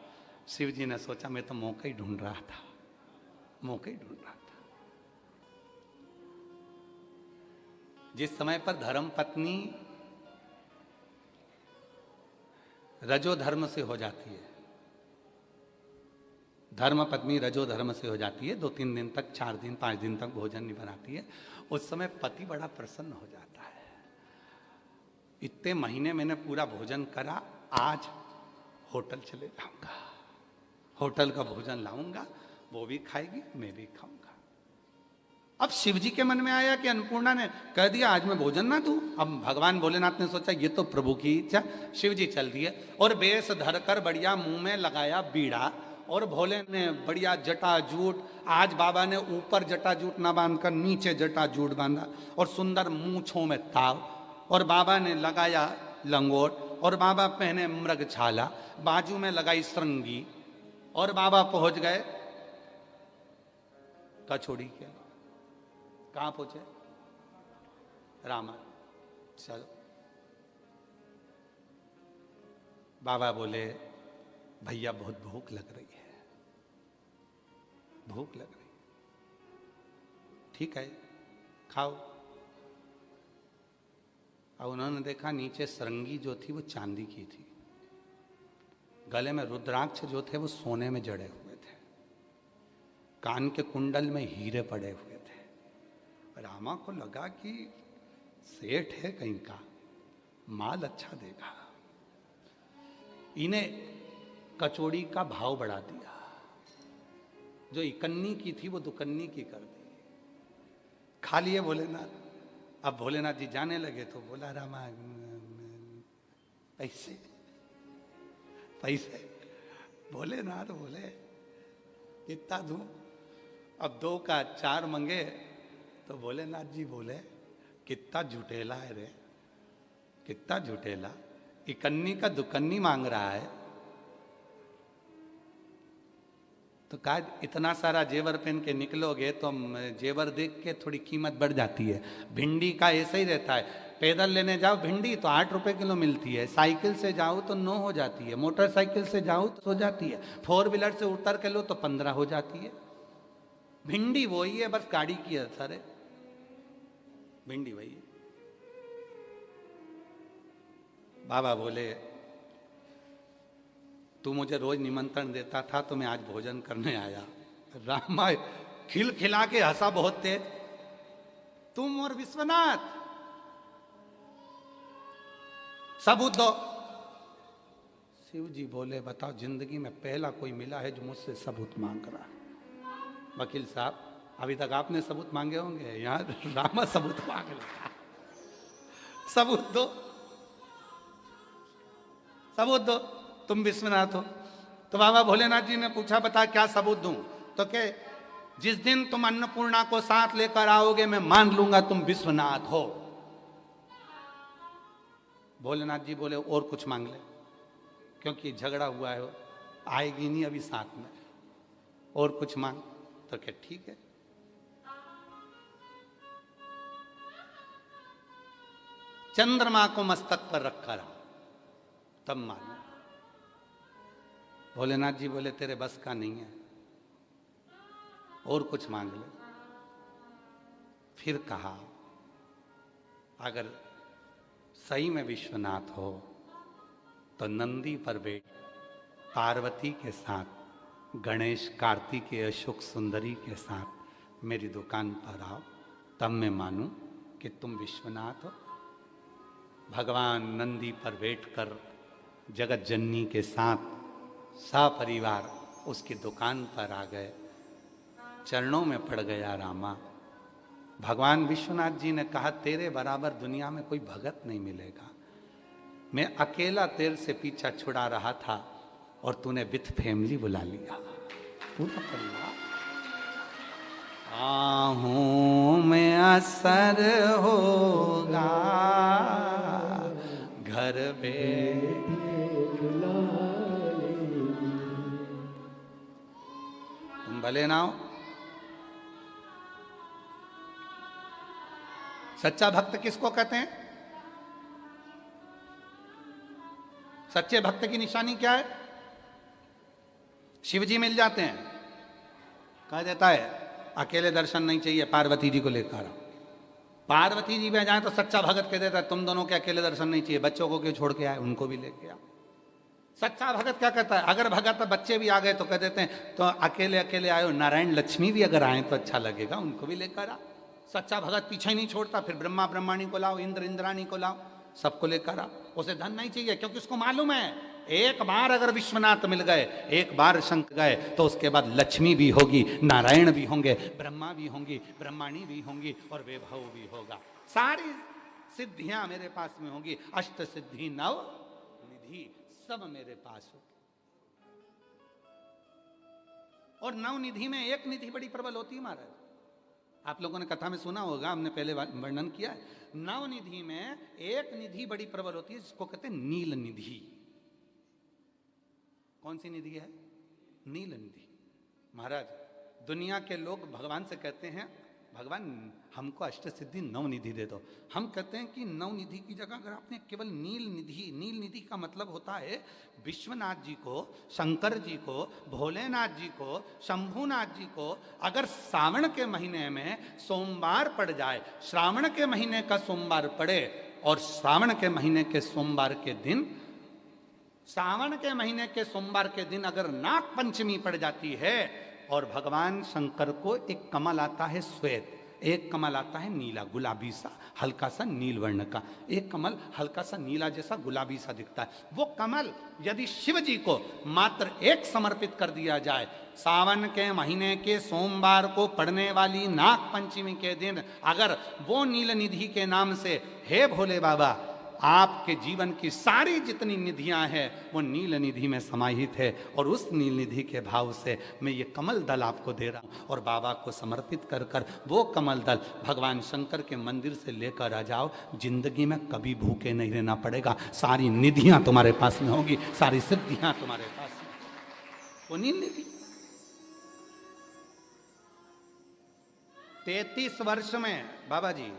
शिव जी ने सोचा मैं तो मौका ही ढूंढ रहा था, मौका ही ढूंढ रहा था। जिस समय पर धर्म पत्नी रजो धर्म से हो जाती है, धर्म पत्नी रजो धर्म से हो जाती है, 2-3 दिन तक, 4 दिन 5 दिन तक भोजन नहीं बनाती है, उस समय पति बड़ा प्रसन्न हो जाता है। इतने महीने मैंने पूरा भोजन करा, आज होटल चले जाऊंगा, होटल का भोजन लाऊंगा, वो भी खाएगी मैं भी खाऊंगा। अब शिव जी के मन में आया कि अन्नपूर्णा ने कह दिया आज मैं भोजन ना दूं। अब भगवान भोलेनाथ ने सोचा ये तो प्रभु की इच्छा। शिव जी चल दिए और बेस धरकर बढ़िया मुंह में लगाया बीड़ा, और भोले ने बढ़िया जटाजूट, आज बाबा ने ऊपर जटाजूट ना बांधकर नीचे जटाजूट बांधा, और सुंदर मूंछों में ताव, और बाबा ने लगाया लंगोट, और बाबा पहने मृग छाला, बाजू में लगाई श्रृंगी, और बाबा पहुंच गए कचौड़ी के। कहां पहुंचे? रामा। चलो, बाबा बोले भैया बहुत भूख लग रही है, भूख लग रही, ठीक है खाओ। और उन्होंने देखा नीचे सरंगी जो थी वो चांदी की थी, गले में रुद्राक्ष जो थे वो सोने में जड़े हुए थे, कान के कुंडल में हीरे पड़े हुए थे। रामा को लगा कि सेठ है कहीं का, माल अच्छा देगा। इन्हें कचौड़ी का भाव बढ़ा दिया, जो इकन्नी की थी वो दुकन्नी की कर दी। खा लिए भोलेनाथ। अब भोलेनाथ जी जाने लगे तो बोला रामा पैसे पैसे। भोलेनाथ बोले कितना दूं? अब 2 का 4 मंगे तो भोलेनाथ जी बोले कितना झुटेला है रे, कितना झुटेला, इकन्नी का दुकन्नी मांग रहा है। तो कहा इतना सारा जेवर पहन के निकलोगे तो जेवर देख के थोड़ी कीमत बढ़ जाती है। भिंडी का ऐसा ही रहता है, पैदल लेने जाओ भिंडी तो 8 रुपए किलो मिलती है, साइकिल से जाओ तो 9 हो जाती है, मोटरसाइकिल से जाओ तो हो जाती है, 4 व्हीलर से उतर के लो तो 15 हो जाती है। भिंडी वही है, बस गाड़ी की असर है, भिंडी वही है। बाबा बोले तू मुझे रोज निमंत्रण देता था तो मैं आज भोजन करने आया। रामा खिलखिला के हंसा बहुत तेज, तुम और विश्वनाथ सबूत दो। शिव जी बोले बताओ, जिंदगी में पहला कोई मिला है जो मुझसे सबूत मांग रहा है। वकील साहब अभी तक आपने सबूत मांगे होंगे, यहां रामा सबूत मांग रहा, सबूत दो, सबूत दो, तुम विश्वनाथ हो। तो बाबा भोलेनाथ जी ने पूछा बता क्या सबूत दूं? तो के जिस दिन तुम अन्नपूर्णा को साथ लेकर आओगे मैं मान लूंगा तुम विश्वनाथ हो। भोलेनाथ जी बोले और कुछ मांग ले, क्योंकि झगड़ा हुआ है, आएगी नहीं अभी साथ में, और कुछ मांग। तो क्या ठीक है। चंद्रमा को मस्तक पर रखा रहा तब मानो। भोलेनाथ जी बोले तेरे बस का नहीं है, और कुछ मांग ले। फिर कहा अगर सही में विश्वनाथ हो तो नंदी पर बैठ पार्वती के साथ, गणेश कार्तिकेय शुक सुंदरी के साथ मेरी दुकान पर आओ, तब मैं मानूं कि तुम विश्वनाथ हो। भगवान नंदी पर बैठकर जगत जननी के साथ सपरिवार उसकी दुकान पर आ गए, चरणों में पड़ गया रामा। भगवान विश्वनाथ जी ने कहा तेरे बराबर दुनिया में कोई भगत नहीं मिलेगा, मैं अकेला तेरे से पीछा छुड़ा रहा था और तूने विथ फैमिली बुला लिया, पूरा परिवार। आहूं में असर होगा, घर बैठे बुला लेगी। तुम भले ना हो। सच्चा भक्त किसको कहते हैं? सच्चे भक्त की निशानी क्या है? शिव जी मिल जाते हैं, कह देता है अकेले दर्शन नहीं चाहिए, पार्वती जी को लेकर आओ। पार्वती जी में जाए तो सच्चा भगत कह देता है तुम दोनों के अकेले दर्शन नहीं चाहिए, बच्चों को क्यों छोड़ के आए, उनको भी लेके आओ। सच्चा भगत क्या कहता है? अगर भगत बच्चे भी आ गए तो कह देते हैं तो अकेले अकेले आए, नारायण लक्ष्मी भी अगर आए तो अच्छा लगेगा, उनको भी लेकर आओ। सच्चा भगत पीछे नहीं छोड़ता, फिर ब्रह्मा ब्रह्माणी को लाओ, इंद्र इंद्राणी को लाओ, सबको लेकर आओ। उसे धन नहीं चाहिए, क्योंकि उसको मालूम है एक बार अगर विश्वनाथ मिल गए, एक बार शंकर गए, तो उसके बाद लक्ष्मी भी होगी, नारायण भी होंगे, ब्रह्मा भी होंगी, ब्रह्माणी भी होंगी, और वैभव भी होगा। सारी सिद्धियां मेरे पास में होंगी। अष्ट सिद्धि नव निधि सब मेरे पास हो। और नव निधि में एक निधि बड़ी प्रबल होती है महाराज। आप लोगों ने कथा में सुना होगा, हमने पहले वर्णन किया है। नव निधि में एक निधि बड़ी प्रबल होती है, जिसको कहते हैं नील निधि। कौन सी निधि है? नील निधि। महाराज, दुनिया के लोग भगवान से कहते हैं भगवान हमको अष्ट सिद्धि नव निधि दे दो। हम कहते हैं कि नव निधि की जगह अगर आपने केवल नील निधि, नील निधि का मतलब होता है विश्वनाथ जी को, शंकर जी को, भोलेनाथ जी को, शंभुनाथ जी को अगर सावन के महीने में सोमवार पड़ जाए, श्रावण के महीने का सोमवार पड़े, और सावन के महीने के सोमवार के दिन, सावन के महीने के सोमवार के दिन अगर नाग पंचमी पड़ जाती है, और भगवान शंकर को एक कमल आता है श्वेत, एक कमल आता है नीला, गुलाबी सा, हल्का सा नील वर्ण का, एक कमल हल्का सा नीला जैसा गुलाबी सा दिखता है। वो कमल यदि शिव जी को मात्र एक समर्पित कर दिया जाए, सावन के महीने के सोमवार को पड़ने वाली नाग पंचमी के दिन अगर वो नील निधि के नाम से, हे भोले बाबा आपके जीवन की सारी जितनी निधियां हैं वो नील निधि में समाहित है, और उस नील निधि के भाव से मैं ये कमल दल आपको दे रहा हूं, और बाबा को समर्पित कर कर वो कमल दल भगवान शंकर के मंदिर से लेकर आ जाओ, जिंदगी में कभी भूखे नहीं रहना पड़ेगा। सारी निधियां तुम्हारे पास में होगी, सारी सिद्धियां तुम्हारे पास में। वो नील निधि 33 वर्ष में बाबा जी,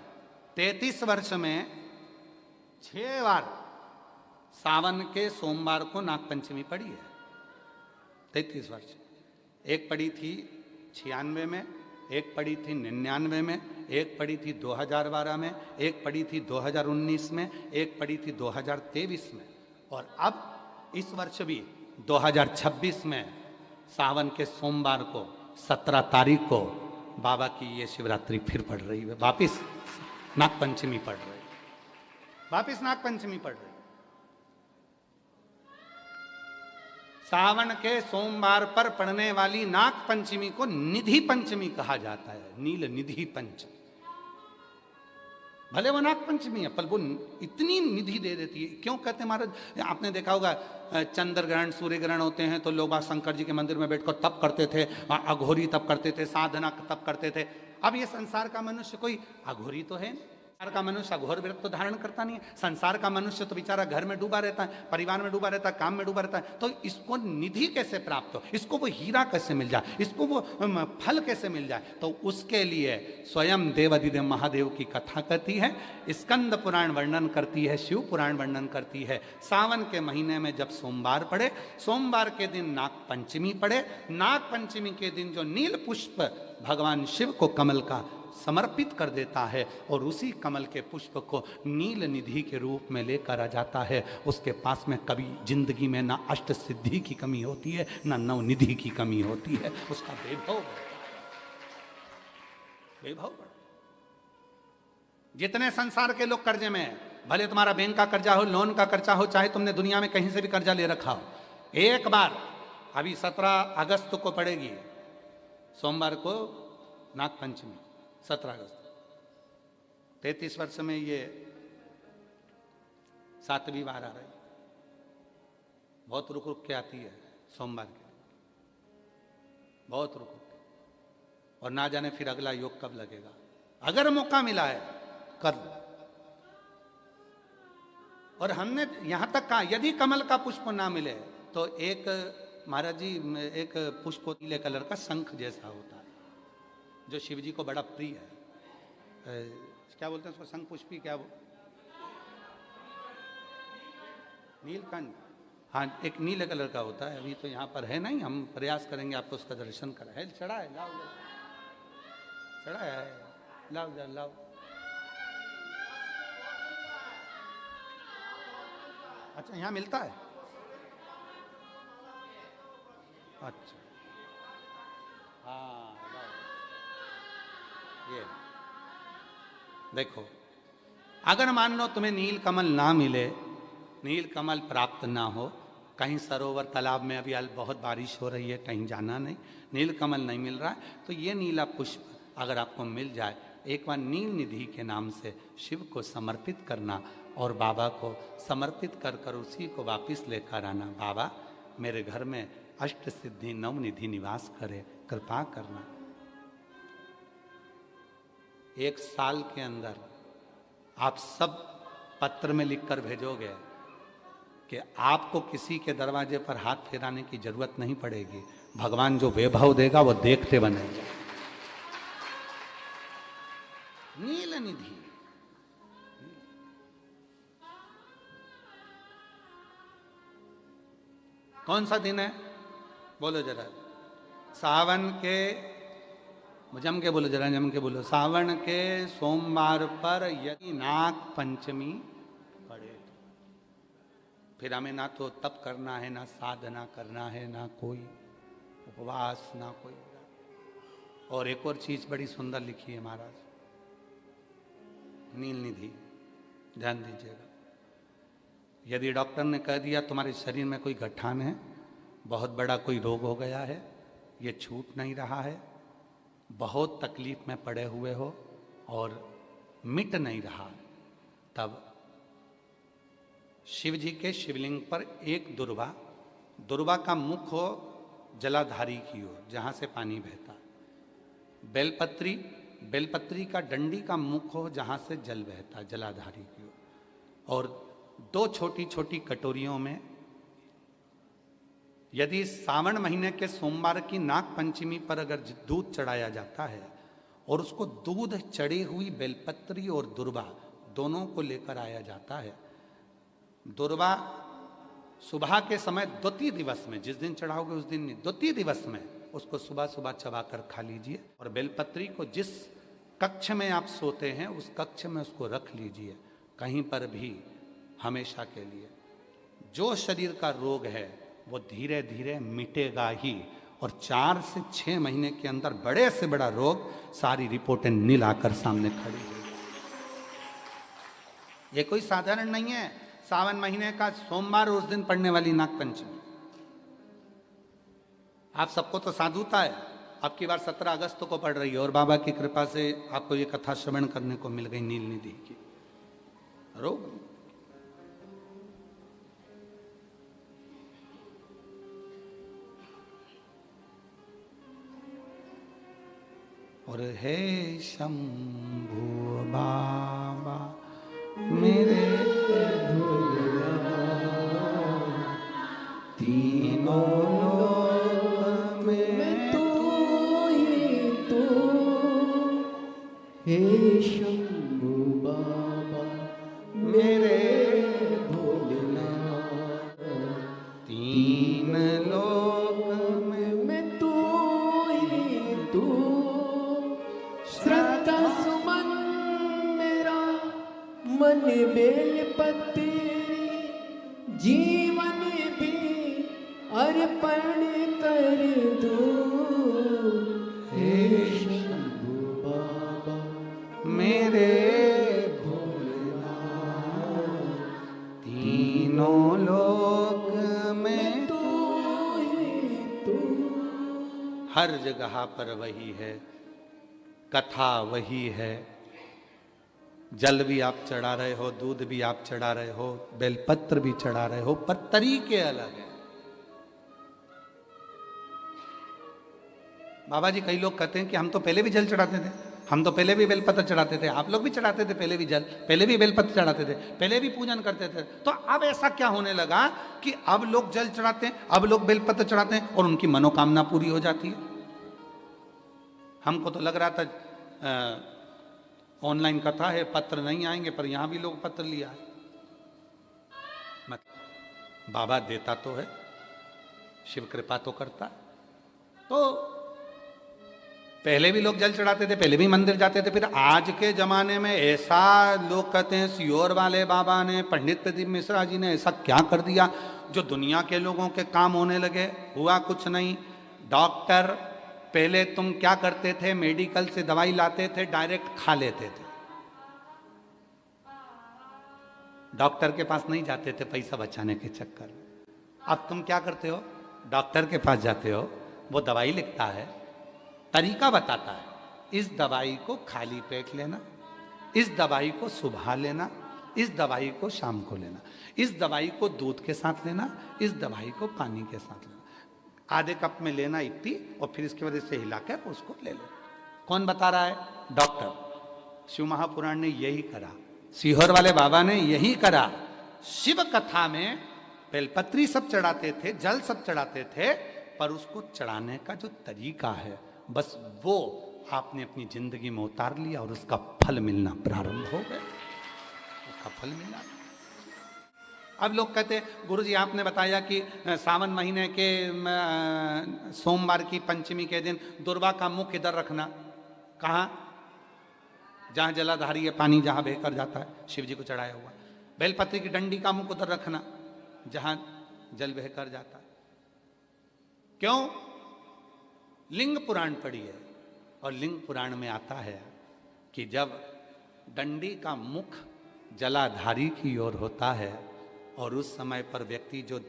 33 वर्ष में 6 बार सावन के सोमवार को नागपंचमी पड़ी है। 33 वर्ष। एक पड़ी थी 96 में, एक पड़ी थी 99 में, एक पड़ी थी 2012 में, एक पड़ी थी 2019 में, एक पड़ी थी 2023 में, और अब इस वर्ष भी 2026 में सावन के सोमवार को 17 तारीख को बाबा की ये शिवरात्रि फिर पड़ रही है, वापिस नागपंचमी पड़ रही है, वापिस नागपंचमी पड़ रही। सावन के सोमवार पर पड़ने वाली नाग पंचमी को निधि पंचमी कहा जाता है, नील निधि पंचमी। भले वो नाग पंचमी है पर वो इतनी निधि दे देती है। क्यों कहते हैं महाराज? आपने देखा होगा चंद्र ग्रहण, सूर्य ग्रहण होते हैं तो लोग शंकर जी के मंदिर में बैठकर तप करते थे, अघोरी तप करते थे, साधना तप करते थे। अब ये संसार का मनुष्य कोई अघोरी तो है, संसार का मनुष्य अघोर व्रत तो धारण करता नहीं है। संसार का मनुष्य तो बेचारा घर में डूबा रहता है, परिवार में डूबा रहता है, काम में डूबा रहता है। तो इसको निधि कैसे प्राप्त हो, इसको वो हीरा कैसे मिल जाए, इसको वो फल कैसे मिल जाए? तो उसके लिए स्वयं देवाधिदेव महादेव की कथा कहती है, स्कंद पुराण वर्णन करती है, शिव पुराण वर्णन करती है। सावन के महीने में जब सोमवार पड़े, सोमवार के दिन नाग पंचमी पड़े, नाग पंचमी के दिन जो नील पुष्प भगवान शिव को कमल का समर्पित कर देता है और उसी कमल के पुष्प को नील निधि के रूप में लेकर आ जाता है, उसके पास में कभी जिंदगी में ना अष्ट सिद्धि की कमी होती है, ना नव निधि की कमी होती है। उसका वैभव वैभव। जितने संसार के लोग कर्जे में हैं, भले तुम्हारा बैंक का कर्जा हो, लोन का कर्जा हो, चाहे तुमने दुनिया में कहीं से भी कर्जा ले रखा हो, एक बार अभी 17 अगस्त को पड़ेगी, सोमवार को नाग पंचमी 17 अगस्त। 33 वर्ष में ये 7वीं बार आ रही, बहुत रुक रुक के आती है सोमवार के, बहुत रुक रुक के। और ना जाने फिर अगला योग कब लगेगा। अगर मौका मिला है कर लो। और हमने यहां तक कहा यदि कमल का पुष्प ना मिले तो एक महाराज जी एक पुष्प नीले कलर का शंख जैसा होता है जो शिव जी को बड़ा प्रिय है। क्या बोलते हैं उसको, शंख पुष्पी, क्या नीलकंठ, हाँ एक नीले कलर का होता है। अभी तो यहाँ पर है नहीं, हम प्रयास करेंगे आपको उसका दर्शन कराए। चढ़ा है, लाओ चढ़ा है, लाओ जा लाओ। अच्छा यहाँ मिलता है, अच्छा हाँ ये देखो, अगर मान लो तुम्हें नील कमल ना मिले, नील कमल प्राप्त ना हो, कहीं सरोवर तालाब में अभी बहुत बारिश हो रही है, कहीं जाना नहीं, नील कमल नहीं मिल रहा है, तो ये नीला पुष्प अगर आपको मिल जाए, एक बार नील निधि के नाम से शिव को समर्पित करना और बाबा को समर्पित कर कर उसी को वापस लेकर आना। बाबा मेरे घर में अष्ट सिद्धि नव निधि निवास करे, कृपा करना। 1 साल के अंदर आप सब पत्र में लिखकर भेजोगे कि आपको किसी के दरवाजे पर हाथ फेराने की जरूरत नहीं पड़ेगी, भगवान जो वैभव देगा वो देखते बनेगा। नील निधि, कौन सा दिन है बोलो जरा, सावन के, जम के बोलो जरा, जम के बोलो, सावन के सोमवार पर यदि नाग पंचमी पड़े, फिर हमें ना तो तप करना है, ना साधना करना है, ना कोई उपवास, ना कोई। और एक और चीज बड़ी सुंदर लिखी है महाराज, नील निधि, ध्यान दीजिएगा। यदि डॉक्टर ने कह दिया तुम्हारे शरीर में कोई गठान है, बहुत बड़ा कोई रोग हो गया है, ये छूट नहीं रहा है, बहुत तकलीफ में पड़े हुए हो और मिट नहीं रहा, तब शिव जी के शिवलिंग पर एक दुर्वा, दुर्वा का मुख हो जलाधारी की ओर जहाँ से पानी बहता, बेलपत्री, बेलपत्री का डंडी का मुख हो जहाँ से जल बहता जलाधारी की ओर, और 2 छोटी छोटी कटोरियों में यदि सावन महीने के सोमवार की नाग पंचमी पर अगर दूध चढ़ाया जाता है और उसको दूध चढ़ी हुई बेलपत्री और दुर्वा दोनों को लेकर आया जाता है, दुर्वा सुबह के समय द्वितीय दिवस में, जिस दिन चढ़ाओगे उस दिन नहीं, द्वितीय दिवस में उसको सुबह सुबह चबाकर खा लीजिए, और बेलपत्री को जिस कक्ष में आप सोते हैं उस कक्ष में उसको रख लीजिए, कहीं पर भी हमेशा के लिए। जो शरीर का रोग है वो धीरे धीरे मिटेगा ही, और 4 से 6 महीने के अंदर बड़े से बड़ा रोग सारी रिपोर्टें नील आकर सामने खड़ी है। ये कोई साधारण नहीं है, सावन महीने का सोमवार उस दिन पड़ने वाली नाग पंचमी। आप सबको तो साधुता है, आपकी बार 17 अगस्त को पड़ रही है, और बाबा की कृपा से आपको ये कथा श्रवण करने को मिल गई नील निधि की। रोग और हे शंभु बाबा मेरे तीनों लोक में तू ही तू, हे शंभु बाबा मेरे भोलेनाथ, 3 लोक में तू ही तू, श्रद्धा सुमन मेरा मन बेल पत्री, जीवन भी अर्पण कर दूं, हे शंभु बाबा मेरे भोलेनाथ, तीनों लोक में तू ही तू। हर जगह पर वही है, कथा वही है, जल भी आप चढ़ा रहे हो, दूध भी आप चढ़ा रहे हो, बेलपत्र भी चढ़ा रहे हो, पर तरीके अलग है। बाबा जी कई लोग कहते हैं कि हम तो पहले भी जल चढ़ाते थे, हम तो पहले भी बेलपत्र चढ़ाते थे, आप लोग भी चढ़ाते थे पहले भी जल, पहले भी बेलपत्र चढ़ाते थे, पहले भी पूजन करते थे, तो अब ऐसा क्या होने लगा कि अब लोग जल चढ़ाते हैं, अब लोग बेलपत्र चढ़ाते हैं और उनकी मनोकामना पूरी हो जाती है। हमको तो लग रहा था ऑनलाइन कथा है, पत्र नहीं आएंगे, पर यहां भी लोग पत्र लिया है। मतलब बाबा देता तो है, शिव कृपा तो करता है। तो पहले भी लोग जल चढ़ाते थे, पहले भी मंदिर जाते थे, फिर आज के जमाने में ऐसा लोग कहते हैं सियोर वाले बाबा ने, पंडित प्रदीप मिश्रा जी ने ऐसा क्या कर दिया जो दुनिया के लोगों के काम होने लगे। हुआ कुछ नहीं। डॉक्टर, पहले तुम क्या करते थे, मेडिकल से दवाई लाते थे, डायरेक्ट खा लेते थे, डॉक्टर के पास नहीं जाते थे पैसा बचाने के चक्कर में। अब तुम क्या करते हो, डॉक्टर के पास जाते हो, वो दवाई लिखता है, तरीका बताता है, इस दवाई को खाली पेट लेना, इस दवाई को सुबह लेना, इस दवाई को शाम को लेना, इस दवाई को दूध के साथ लेना, इस दवाई को पानी के साथ लेना, आधे कप में लेना इतनी, और फिर इसकी वजह से हिलाकर उसको ले लो। कौन बता रहा है? डॉक्टर। शिव महापुराण ने यही करा, सीहोर वाले बाबा ने यही करा। शिव कथा में बेलपत्री सब चढ़ाते थे, जल सब चढ़ाते थे, पर उसको चढ़ाने का जो तरीका है, बस वो आपने अपनी जिंदगी में उतार लिया और उसका फल मिलना प्रारंभ हो गया, उसका फल मिलना। अब लोग कहते हैं गुरुजी आपने बताया कि सावन महीने के सोमवार की पंचमी के दिन दुर्वा का मुख इधर रखना। कहाँ? जहाँ जलाधारी है, पानी जहाँ बहकर जाता है, शिव जी को चढ़ाया हुआ। बेलपत्री की डंडी का मुख उधर रखना जहाँ जल बहकर जाता है। क्यों? लिंग पुराण पढ़ी है, और लिंग पुराण में आता है कि जब डंडी का मुख जलाधारी की ओर होता है और उस समय पर व्यक्ति जो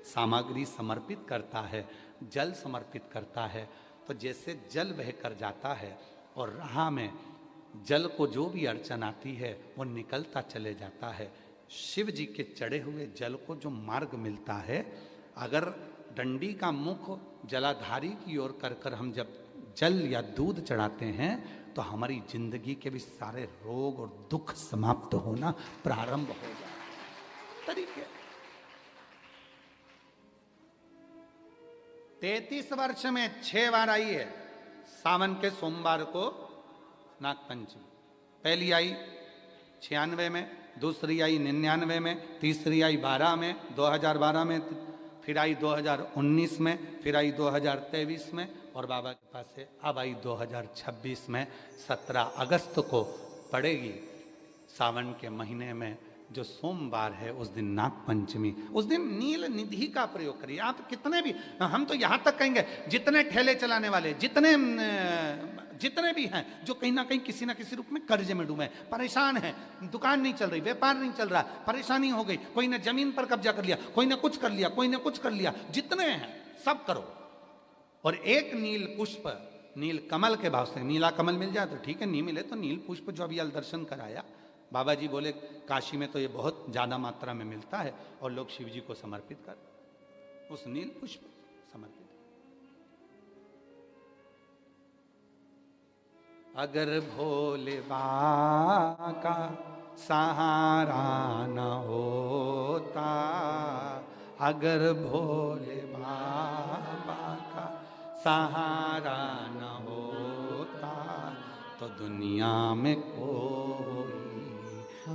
सामग्री समर्पित करता है, जल समर्पित करता है, तो जैसे जल बहकर जाता है और राह में जल को जो भी अड़चन आती है वो निकलता चले जाता है। शिव जी के चढ़े हुए जल को जो मार्ग मिलता है, अगर डंडी का मुख जलाधारी की ओर कर कर हम जब जल या दूध चढ़ाते हैं तो हमारी जिंदगी के भी सारे रोग और दुख समाप्त होना प्रारंभ हो जाए। तरीके 33 वर्ष में 6 बार आई है सावन के सोमवार को नागपंचमी। पहली आई 96 में, दूसरी आई 99 में, तीसरी आई 12 में, 2012 में, फिर आई 2019 में, फिर आई 2023 में, और बाबा के पास से अब आई 2026 में। 17 अगस्त को पड़ेगी सावन के महीने में जो सोमवार है, उस दिन नागपंचमी। उस दिन नील निधि का प्रयोग करिए। आप कितने भी, हम तो यहां तक कहेंगे जितने ठेले चलाने वाले, जितने भी हैं जो कहीं ना कहीं किसी ना किसी रूप में कर्ज में डूबे, परेशान है, दुकान नहीं चल रही, व्यापार नहीं चल रहा, परेशानी हो गई, कोई ने जमीन पर कब्जा कर लिया, कोई ने कुछ कर लिया, कोई ने कुछ कर लिया, जितने हैं सब करो, और एक नील पुष्प, नील कमल के भाव से, नीला कमल मिल जाए तो ठीक है, नहीं मिले तो नील पुष्प जो अभी दर्शन कराया, बाबा जी बोले काशी में तो ये बहुत ज्यादा मात्रा में मिलता है, और लोग शिव जी को समर्पित कर, उस नील पुष्प समर्पित। अगर भोले बाबा का सहारा न होता, अगर भोले बाबा का सहारा न होता, तो दुनिया में कोई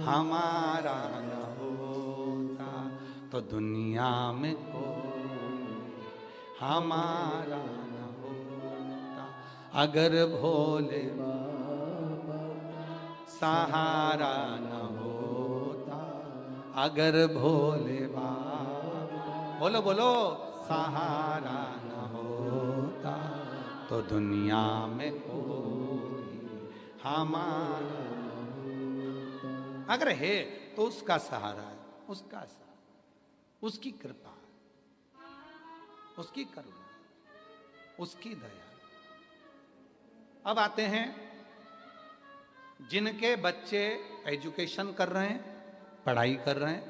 हमारा न होता, तो दुनिया में कोई हमारा न होता। अगर भोले सहारा न होता, अगर भोले बाबा, बोलो बोलो, सहारा न होता, तो दुनिया में कोई हमारा, अगर है तो उसका सहारा है, उसका सहारा, उसकी कृपा, उसकी करुणा, उसकी दया। अब आते हैं जिनके बच्चे एजुकेशन कर रहे हैं, पढ़ाई कर रहे हैं,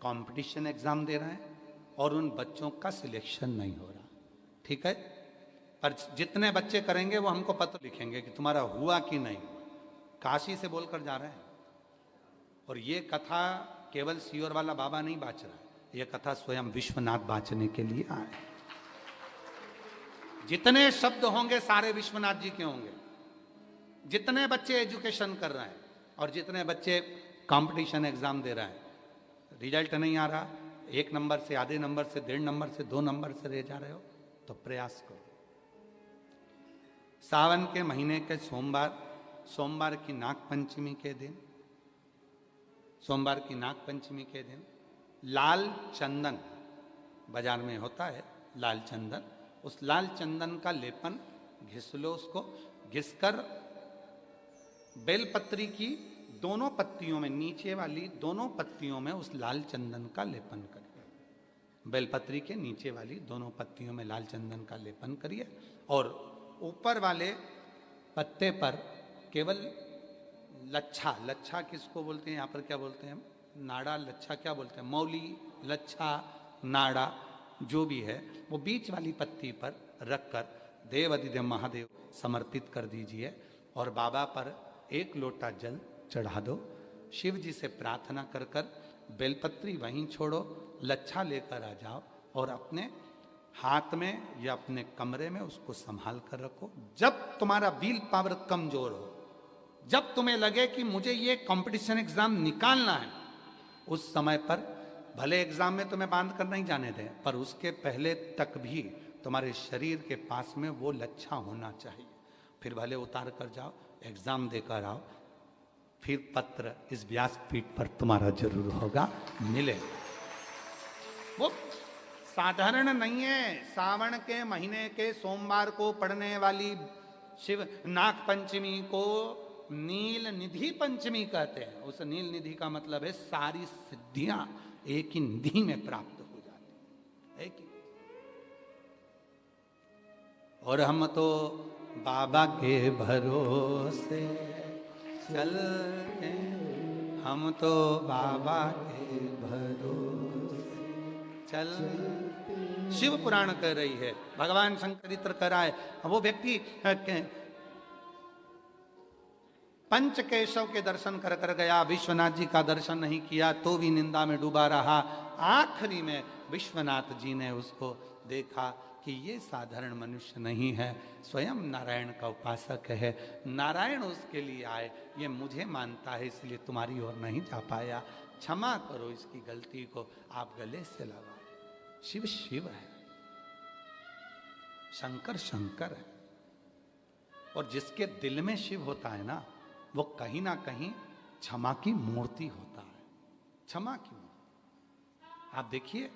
कंपटीशन एग्जाम दे रहे हैं, और उन बच्चों का सिलेक्शन नहीं हो रहा, ठीक है, पर जितने बच्चे करेंगे वो हमको पत्र लिखेंगे कि तुम्हारा हुआ कि नहीं। काशी से बोलकर जा रहे हैं। और ये कथा केवल सियोर वाला बाबा नहीं बाच रहा है, ये कथा स्वयं विश्वनाथ बाचने के लिए आए। जितने शब्द होंगे सारे विश्वनाथ जी के होंगे। जितने बच्चे एजुकेशन कर रहे हैं और जितने बच्चे कंपटीशन एग्जाम दे रहे हैं, रिजल्ट नहीं आ रहा, 1 नंबर से, आधे नंबर से, 1.5 नंबर से, 2 नंबर से रह जा रहे हो, तो प्रयास करो। सावन के महीने के सोमवार की नाग पंचमी के दिन, सोमवार की नाग पंचमी के दिन लाल चंदन बाजार में होता है, लाल चंदन, उस लाल चंदन का लेपन घिस लो। उसको घिसकर बेलपत्री की दोनों पत्तियों में, नीचे वाली दोनों पत्तियों में उस लाल चंदन का लेपन करिए। बेलपत्री के नीचे वाली दोनों पत्तियों में लाल चंदन का लेपन करिए और ऊपर वाले पत्ते पर केवल लच्छा, लच्छा किसको बोलते हैं यहाँ पर, क्या बोलते हैं हम, नाड़ा, लच्छा क्या बोलते हैं, मौली, लच्छा, नाड़ा, जो भी है वो बीच वाली पत्ती पर रखकर देव अधिदेव महादेव समर्पित कर दीजिए और बाबा पर 1 लोटा जल चढ़ा दो। शिव जी से प्रार्थना कर कर बेलपत्री वहीं छोड़ो, लच्छा लेकर आ जाओ और अपने हाथ में या अपने कमरे में उसको संभाल कर रखो। जब तुम्हारा विल पावर कमजोर हो, जब तुम्हें लगे कि मुझे ये कंपटीशन एग्जाम निकालना है, उस समय पर भले एग्जाम में तुम्हें बांध कर नहीं जाने दें, पर उसके पहले तक भी तुम्हारे शरीर के पास में वो लच्छा होना चाहिए। फिर भले उतार कर जाओ, एग्जाम देकर आओ, फिर पत्र इस व्यासपीठ पर तुम्हारा जरूर होगा, मिले। वो साधारण नहीं है। सावन के महीने के सोमवार को पड़ने वाली शिव नाग पंचमी को नील निधि पंचमी कहते हैं। उस नील निधि का मतलब है सारी सिद्धियां एक ही निधि में प्राप्त हो जाती, एक ही। और हम तो बाबा के भरोसे चलते, हम तो बाबा के भरोसे चल। शिव पुराण कह रही है, भगवान शंकरित्र कह रहा है। वो व्यक्ति पंच केशव के दर्शन कर कर गया, विश्वनाथ जी का दर्शन नहीं किया तो भी निंदा में डूबा रहा। आखिरी में विश्वनाथ जी ने उसको देखा कि ये साधारण मनुष्य नहीं है, स्वयं नारायण का उपासक है, नारायण उसके लिए आए, ये मुझे मानता है इसलिए तुम्हारी ओर नहीं जा पाया, क्षमा करो इसकी गलती को, आप गले से लगाओ। शिव शिव है, शंकर शंकर है। और जिसके दिल में शिव होता है ना, वो कहीं ना कहीं क्षमा की मूर्ति होता है, क्षमा की मूर्ति। आप देखिए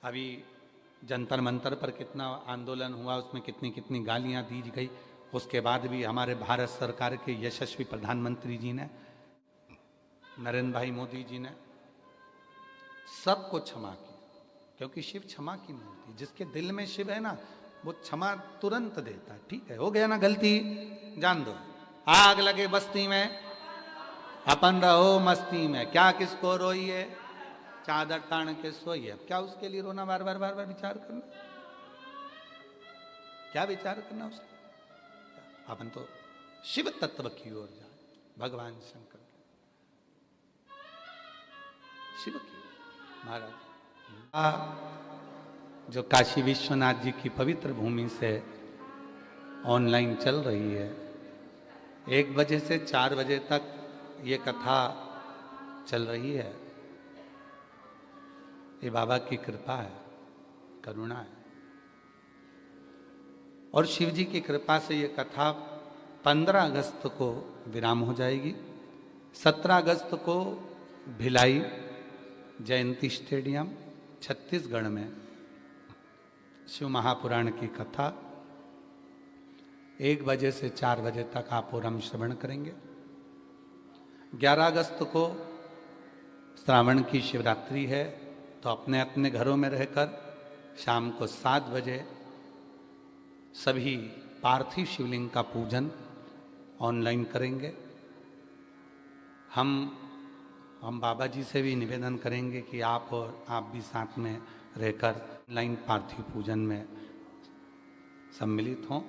अभी जंतर मंतर पर कितना आंदोलन हुआ, उसमें कितनी कितनी गालियां दी गई, उसके बाद भी हमारे भारत सरकार के यशस्वी प्रधानमंत्री जी ने, नरेंद्र भाई मोदी जी ने सबको क्षमा की, क्योंकि शिव क्षमा की मूर्ति। जिसके दिल में शिव है ना, वो क्षमा तुरंत देता है। ठीक है, हो गया ना गलती, जान दो, आग लगे बस्ती में अपन रहो मस्ती में, क्या किसको रोइए, चादर तान के सोइए। क्या उसके लिए रोना, बार बार बार बार विचार करना, क्या विचार करना उसका। अपन तो शिव तत्व की ओर जाए, भगवान शंकर के, शिव की महाराज। जो काशी विश्वनाथ जी की पवित्र भूमि से ऑनलाइन चल रही है, 1 बजे से 4 बजे तक ये कथा चल रही है। ये बाबा की कृपा है, करुणा है। और शिव जी की कृपा से ये कथा 15 अगस्त को विराम हो जाएगी। 17 अगस्त को भिलाई जयंती स्टेडियम छत्तीसगढ़ में शिव महापुराण की कथा 1 बजे से 4 बजे तक आप और हम श्रवण करेंगे। 11 अगस्त को श्रावण की शिवरात्रि है, तो अपने अपने घरों में रहकर शाम को 7 बजे सभी पार्थिव शिवलिंग का पूजन ऑनलाइन करेंगे। हम बाबा जी से भी निवेदन करेंगे कि आप और आप भी साथ में रहकर ऑनलाइन पार्थिव पूजन में सम्मिलित हों,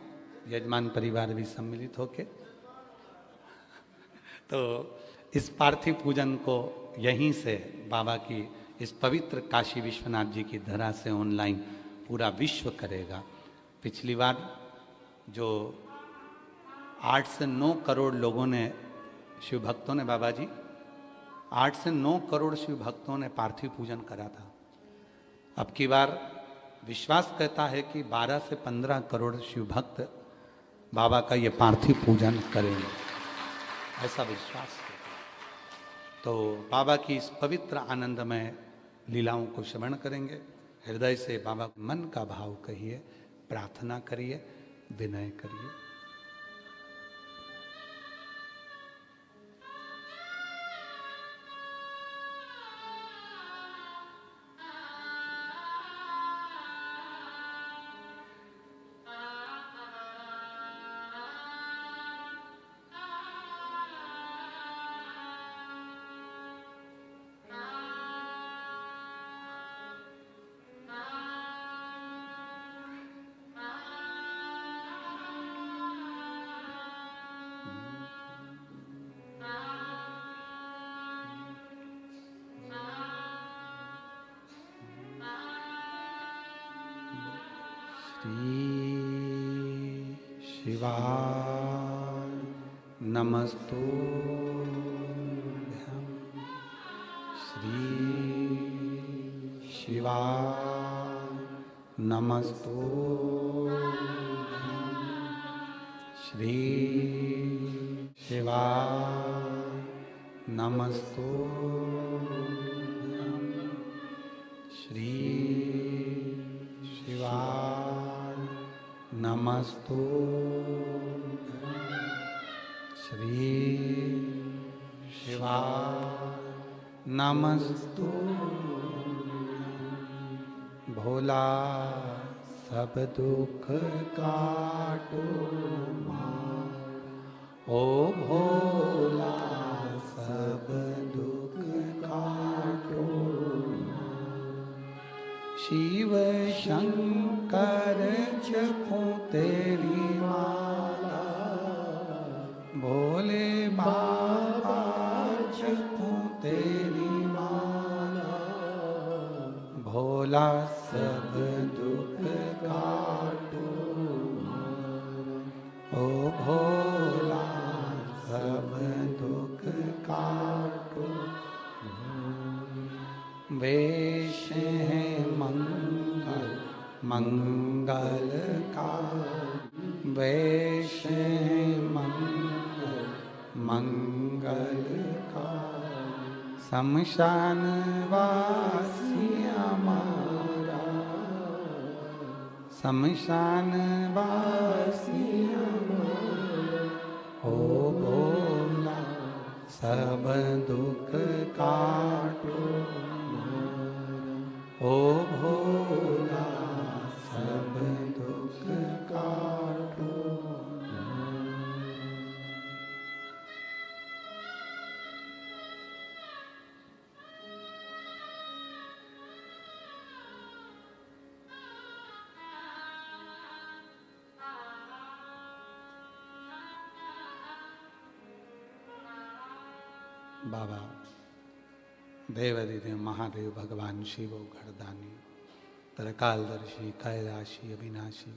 यजमान परिवार भी सम्मिलित होके। तो इस पार्थिव पूजन को यहीं से बाबा की इस पवित्र काशी विश्वनाथ जी की धरा से ऑनलाइन पूरा विश्व करेगा। पिछली बार जो 8 से 9 करोड़ लोगों ने, शिव भक्तों ने, बाबा जी 8 से 9 करोड़ शिव भक्तों ने पार्थिव पूजन करा था। अब की बार विश्वास कहता है कि 12 से 15 करोड़ शिव भक्त बाबा का ये पार्थिव पूजन करेंगे, ऐसा विश्वास है। तो बाबा की इस पवित्र आनंदमय लीलाओं को श्रवण करेंगे। हृदय से बाबा को मन का भाव कहिए, प्रार्थना करिए, विनय करिए। शिवाय नमस्तुभ्यं। श्री शिवाय नमस्तुभ्यं। श्री शिवाय नमस्तुभ्यं। श्री शिवाय नमस्तुभ्यं। श्री शिवाय नमस्तुभ्यं। भोला सब दुख काटो मां, ओ भोला सब दुख काटो मां। शिव शंकर जपूं तेरी माला, भोले बाबा जपूं तेरी माला। भोला सब दुख काटो मां, ओ भोला सब दुख काटो मां। वेश है मंगल मंगलकारी, वेश है मंगल मंगलकारी। शमशान वासी हमारा, शमशान वासी हमारा। ओ भोला सब दुख काटो मारा, ओ भोला सब दुख काटो मारा। बाबा देवाधिदेव महादेव भगवान शिवो घरदानी, तरकालदर्शी कैलाशी अविनाशी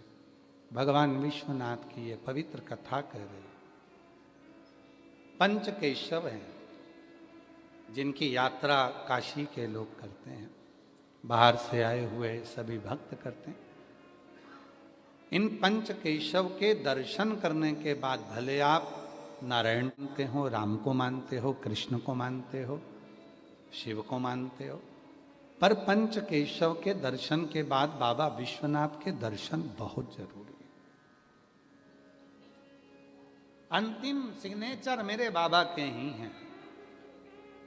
भगवान विश्वनाथ की ये पवित्र कथा कह रहे। पंच केशव हैं जिनकी यात्रा काशी के लोग करते हैं, बाहर से आए हुए सभी भक्त करते हैं। इन पंच केशव के दर्शन करने के बाद भले आप नारायण मानते हो, राम को मानते हो, कृष्ण को मानते हो, शिव को मानते हो, पर पंच केशव के दर्शन के बाद बाबा विश्वनाथ के दर्शन बहुत जरूरी है। अंतिम सिग्नेचर मेरे बाबा के ही हैं,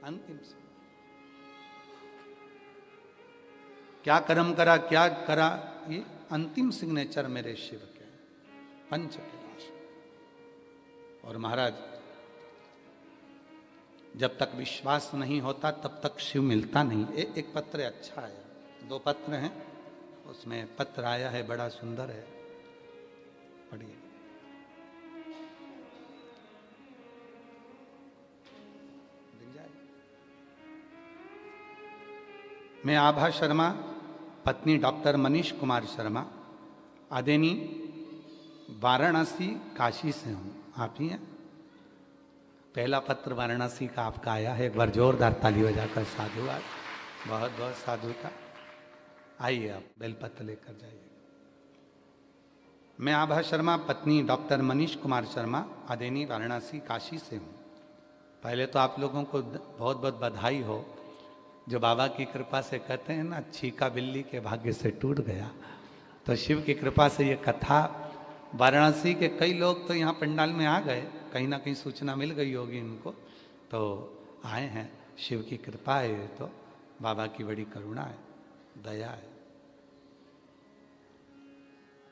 अंतिम से क्या कर्म करा क्या करा, ये अंतिम सिग्नेचर मेरे शिव के पंच कैलाश। और महाराज जब तक विश्वास नहीं होता तब तक शिव मिलता नहीं। एक पत्र अच्छा है, 2 पत्र हैं, उसमें पत्र आया है बड़ा सुंदर है। पढ़िए। दिख जाए। मैं आभा शर्मा, पत्नी डॉक्टर मनीष कुमार शर्मा, आदेनी वाराणसी काशी से हूँ। आप ही हैं? पहला पत्र वाराणसी का आपका आया है, एक बार जोरदार ताली बजाकर साधुवाद, बहुत बहुत साधु का। आइए आप बेलपत्र लेकर जाइए। मैं आभा शर्मा, पत्नी डॉक्टर मनीष कुमार शर्मा, आदेनी वाराणसी काशी से हूँ। पहले तो आप लोगों को बहुत बहुत बधाई हो, जो बाबा की कृपा से कहते हैं ना, छीका बिल्ली के भाग्य से टूट गया। तो शिव की कृपा से ये कथा, वाराणसी के कई लोग तो यहाँ पंडाल में आ गए, कहीं ना कहीं सूचना मिल गई होगी इनको, तो आए हैं। शिव की कृपा है, ये तो बाबा की बड़ी करुणा है, दया है।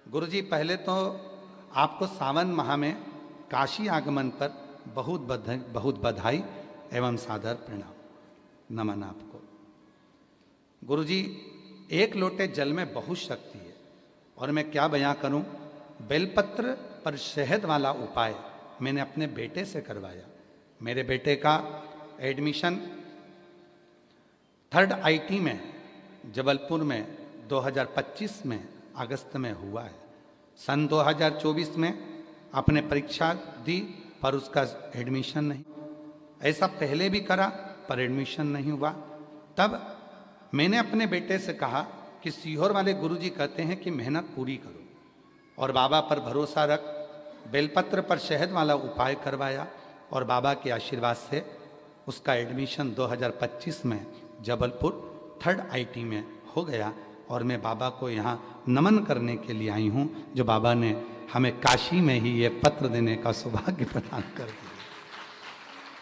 गुरुजी, पहले तो आपको सावन माह में काशी आगमन पर बहुत बधाई एवं सादर प्रणाम, नमन आपको। गुरुजी, एक लोटे जल में बहुत शक्ति है, और मैं क्या बयां करूं। बेलपत्र पर शहद वाला उपाय मैंने अपने बेटे से करवाया। मेरे बेटे का एडमिशन 3rd IT में जबलपुर में 2025 में अगस्त में हुआ है। सन 2024 में आपने परीक्षा दी, पर उसका एडमिशन नहीं। ऐसा पहले भी करा, पर एडमिशन नहीं हुआ। तब मैंने अपने बेटे से कहा कि सीहोर वाले गुरुजी कहते हैं कि मेहनत पूरी करो और बाबा पर भरोसा रख। बेलपत्र पर शहद वाला उपाय करवाया और बाबा के आशीर्वाद से उसका एडमिशन 2025 में जबलपुर 3rd IT में हो गया। और मैं बाबा को यहाँ नमन करने के लिए आई हूँ, जो बाबा ने हमें काशी में ही ये पत्र देने का सौभाग्य प्रदान कर दिया।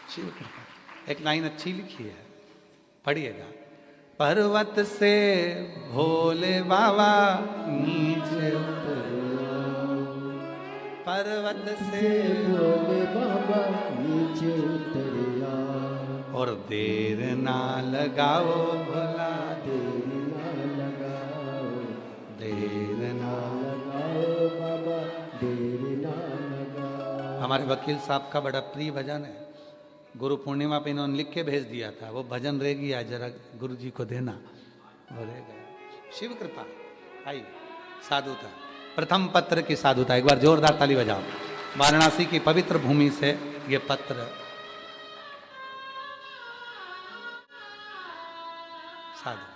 शिव कृपा। एक लाइन अच्छी लिखी है, पढ़िएगा। पर्वत से भोले बाबा नीचे पर्वत से भोले बाबा नीचे उतरिया, और देर ना लगाओ भोला, देर ना लगाओ, देर ना। लगाओ बाबा, देर ना लगाओ। हमारे वकील साहब का बड़ा प्रिय भजन है, गुरु पूर्णिमा पे इन्होंने लिख के भेज दिया था। वो भजन रह गया, जरा गुरु जी को देना, वो रह गया। शिव कृपा। आइए, साधुता, प्रथम पत्र की साधुता। एक बार जोरदार ताली बजाओ। वाराणसी की पवित्र भूमि से ये पत्र साधु।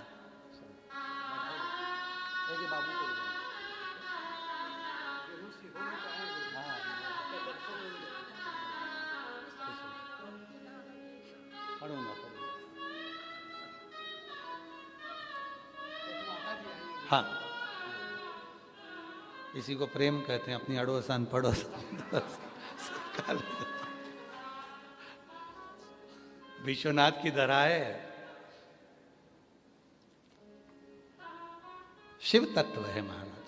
हाँ, इसी को प्रेम कहते हैं, अपनी अड़ोसन पड़ोसन। विश्वनाथ की धरा है। शिव तत्व है महाराज।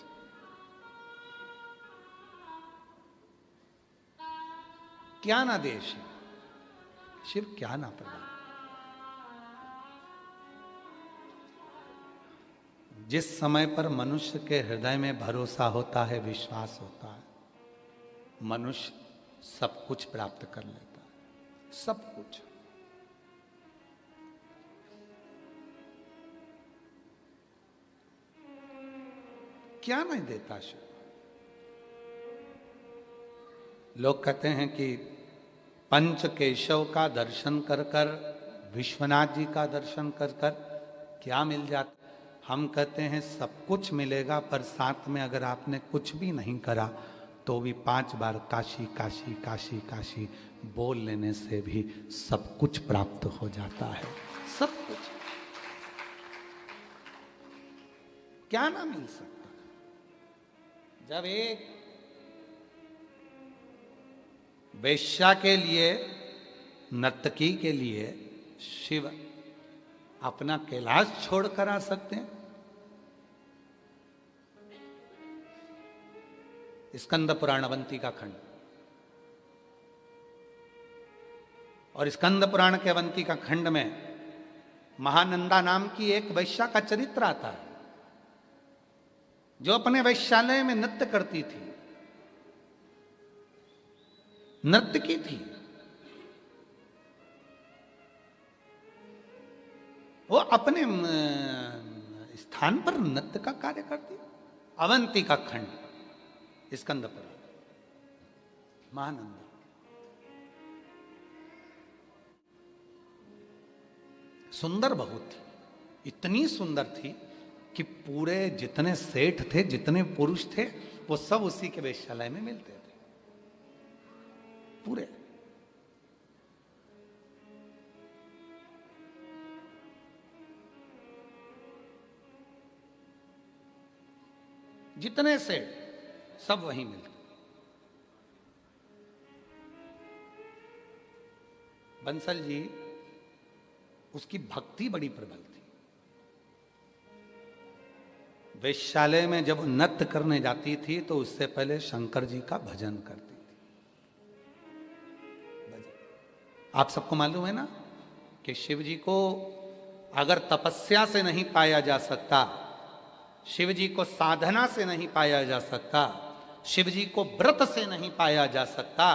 क्या ना दे शिव, क्या ना प्रदान। जिस समय पर मनुष्य के हृदय में भरोसा होता है, विश्वास होता है, मनुष्य सब कुछ प्राप्त कर लेता है, सब कुछ। क्या नहीं देता शिव। लोग कहते हैं कि पंच केशव का दर्शन कर कर, विश्वनाथ जी का दर्शन कर कर क्या मिल जाता। हम कहते हैं सब कुछ मिलेगा, पर साथ में अगर आपने कुछ भी नहीं करा तो भी 5 बार काशी काशी काशी काशी बोल लेने से भी सब कुछ प्राप्त हो जाता है। सब कुछ। क्या ना मिल सकता। जब एक वेश्या के लिए, नर्तकी के लिए शिव अपना कैलाश छोड़कर आ सकते हैं। स्कंद पुराण अवंतिका खंड, और स्कंद पुराण के अवंतिका खंड में महानंदा नाम की एक वैश्या का चरित्र आता है, जो अपने वैश्यालय में नृत्य करती थी। नर्तकी थी। वो अपने स्थान पर नृत्य का कार्य करती। अवंती का खंड, स्कंदपुर, महानंदा। सुंदर बहुत थी, इतनी सुंदर थी कि पूरे जितने सेठ थे, जितने पुरुष थे, वो सब उसी के वेश्यालय में मिलते थे पूरे। जितने सेठ सब वहीं मिलते। बंसल जी, उसकी भक्ति बड़ी प्रबल थी। वेश्यालय में जब नृत्य करने जाती थी तो उससे पहले शंकर जी का भजन करती थी। आप सबको मालूम है ना कि शिव जी को अगर तपस्या से नहीं पाया जा सकता, शिव जी को साधना से नहीं पाया जा सकता, शिव जी को व्रत से नहीं पाया जा सकता,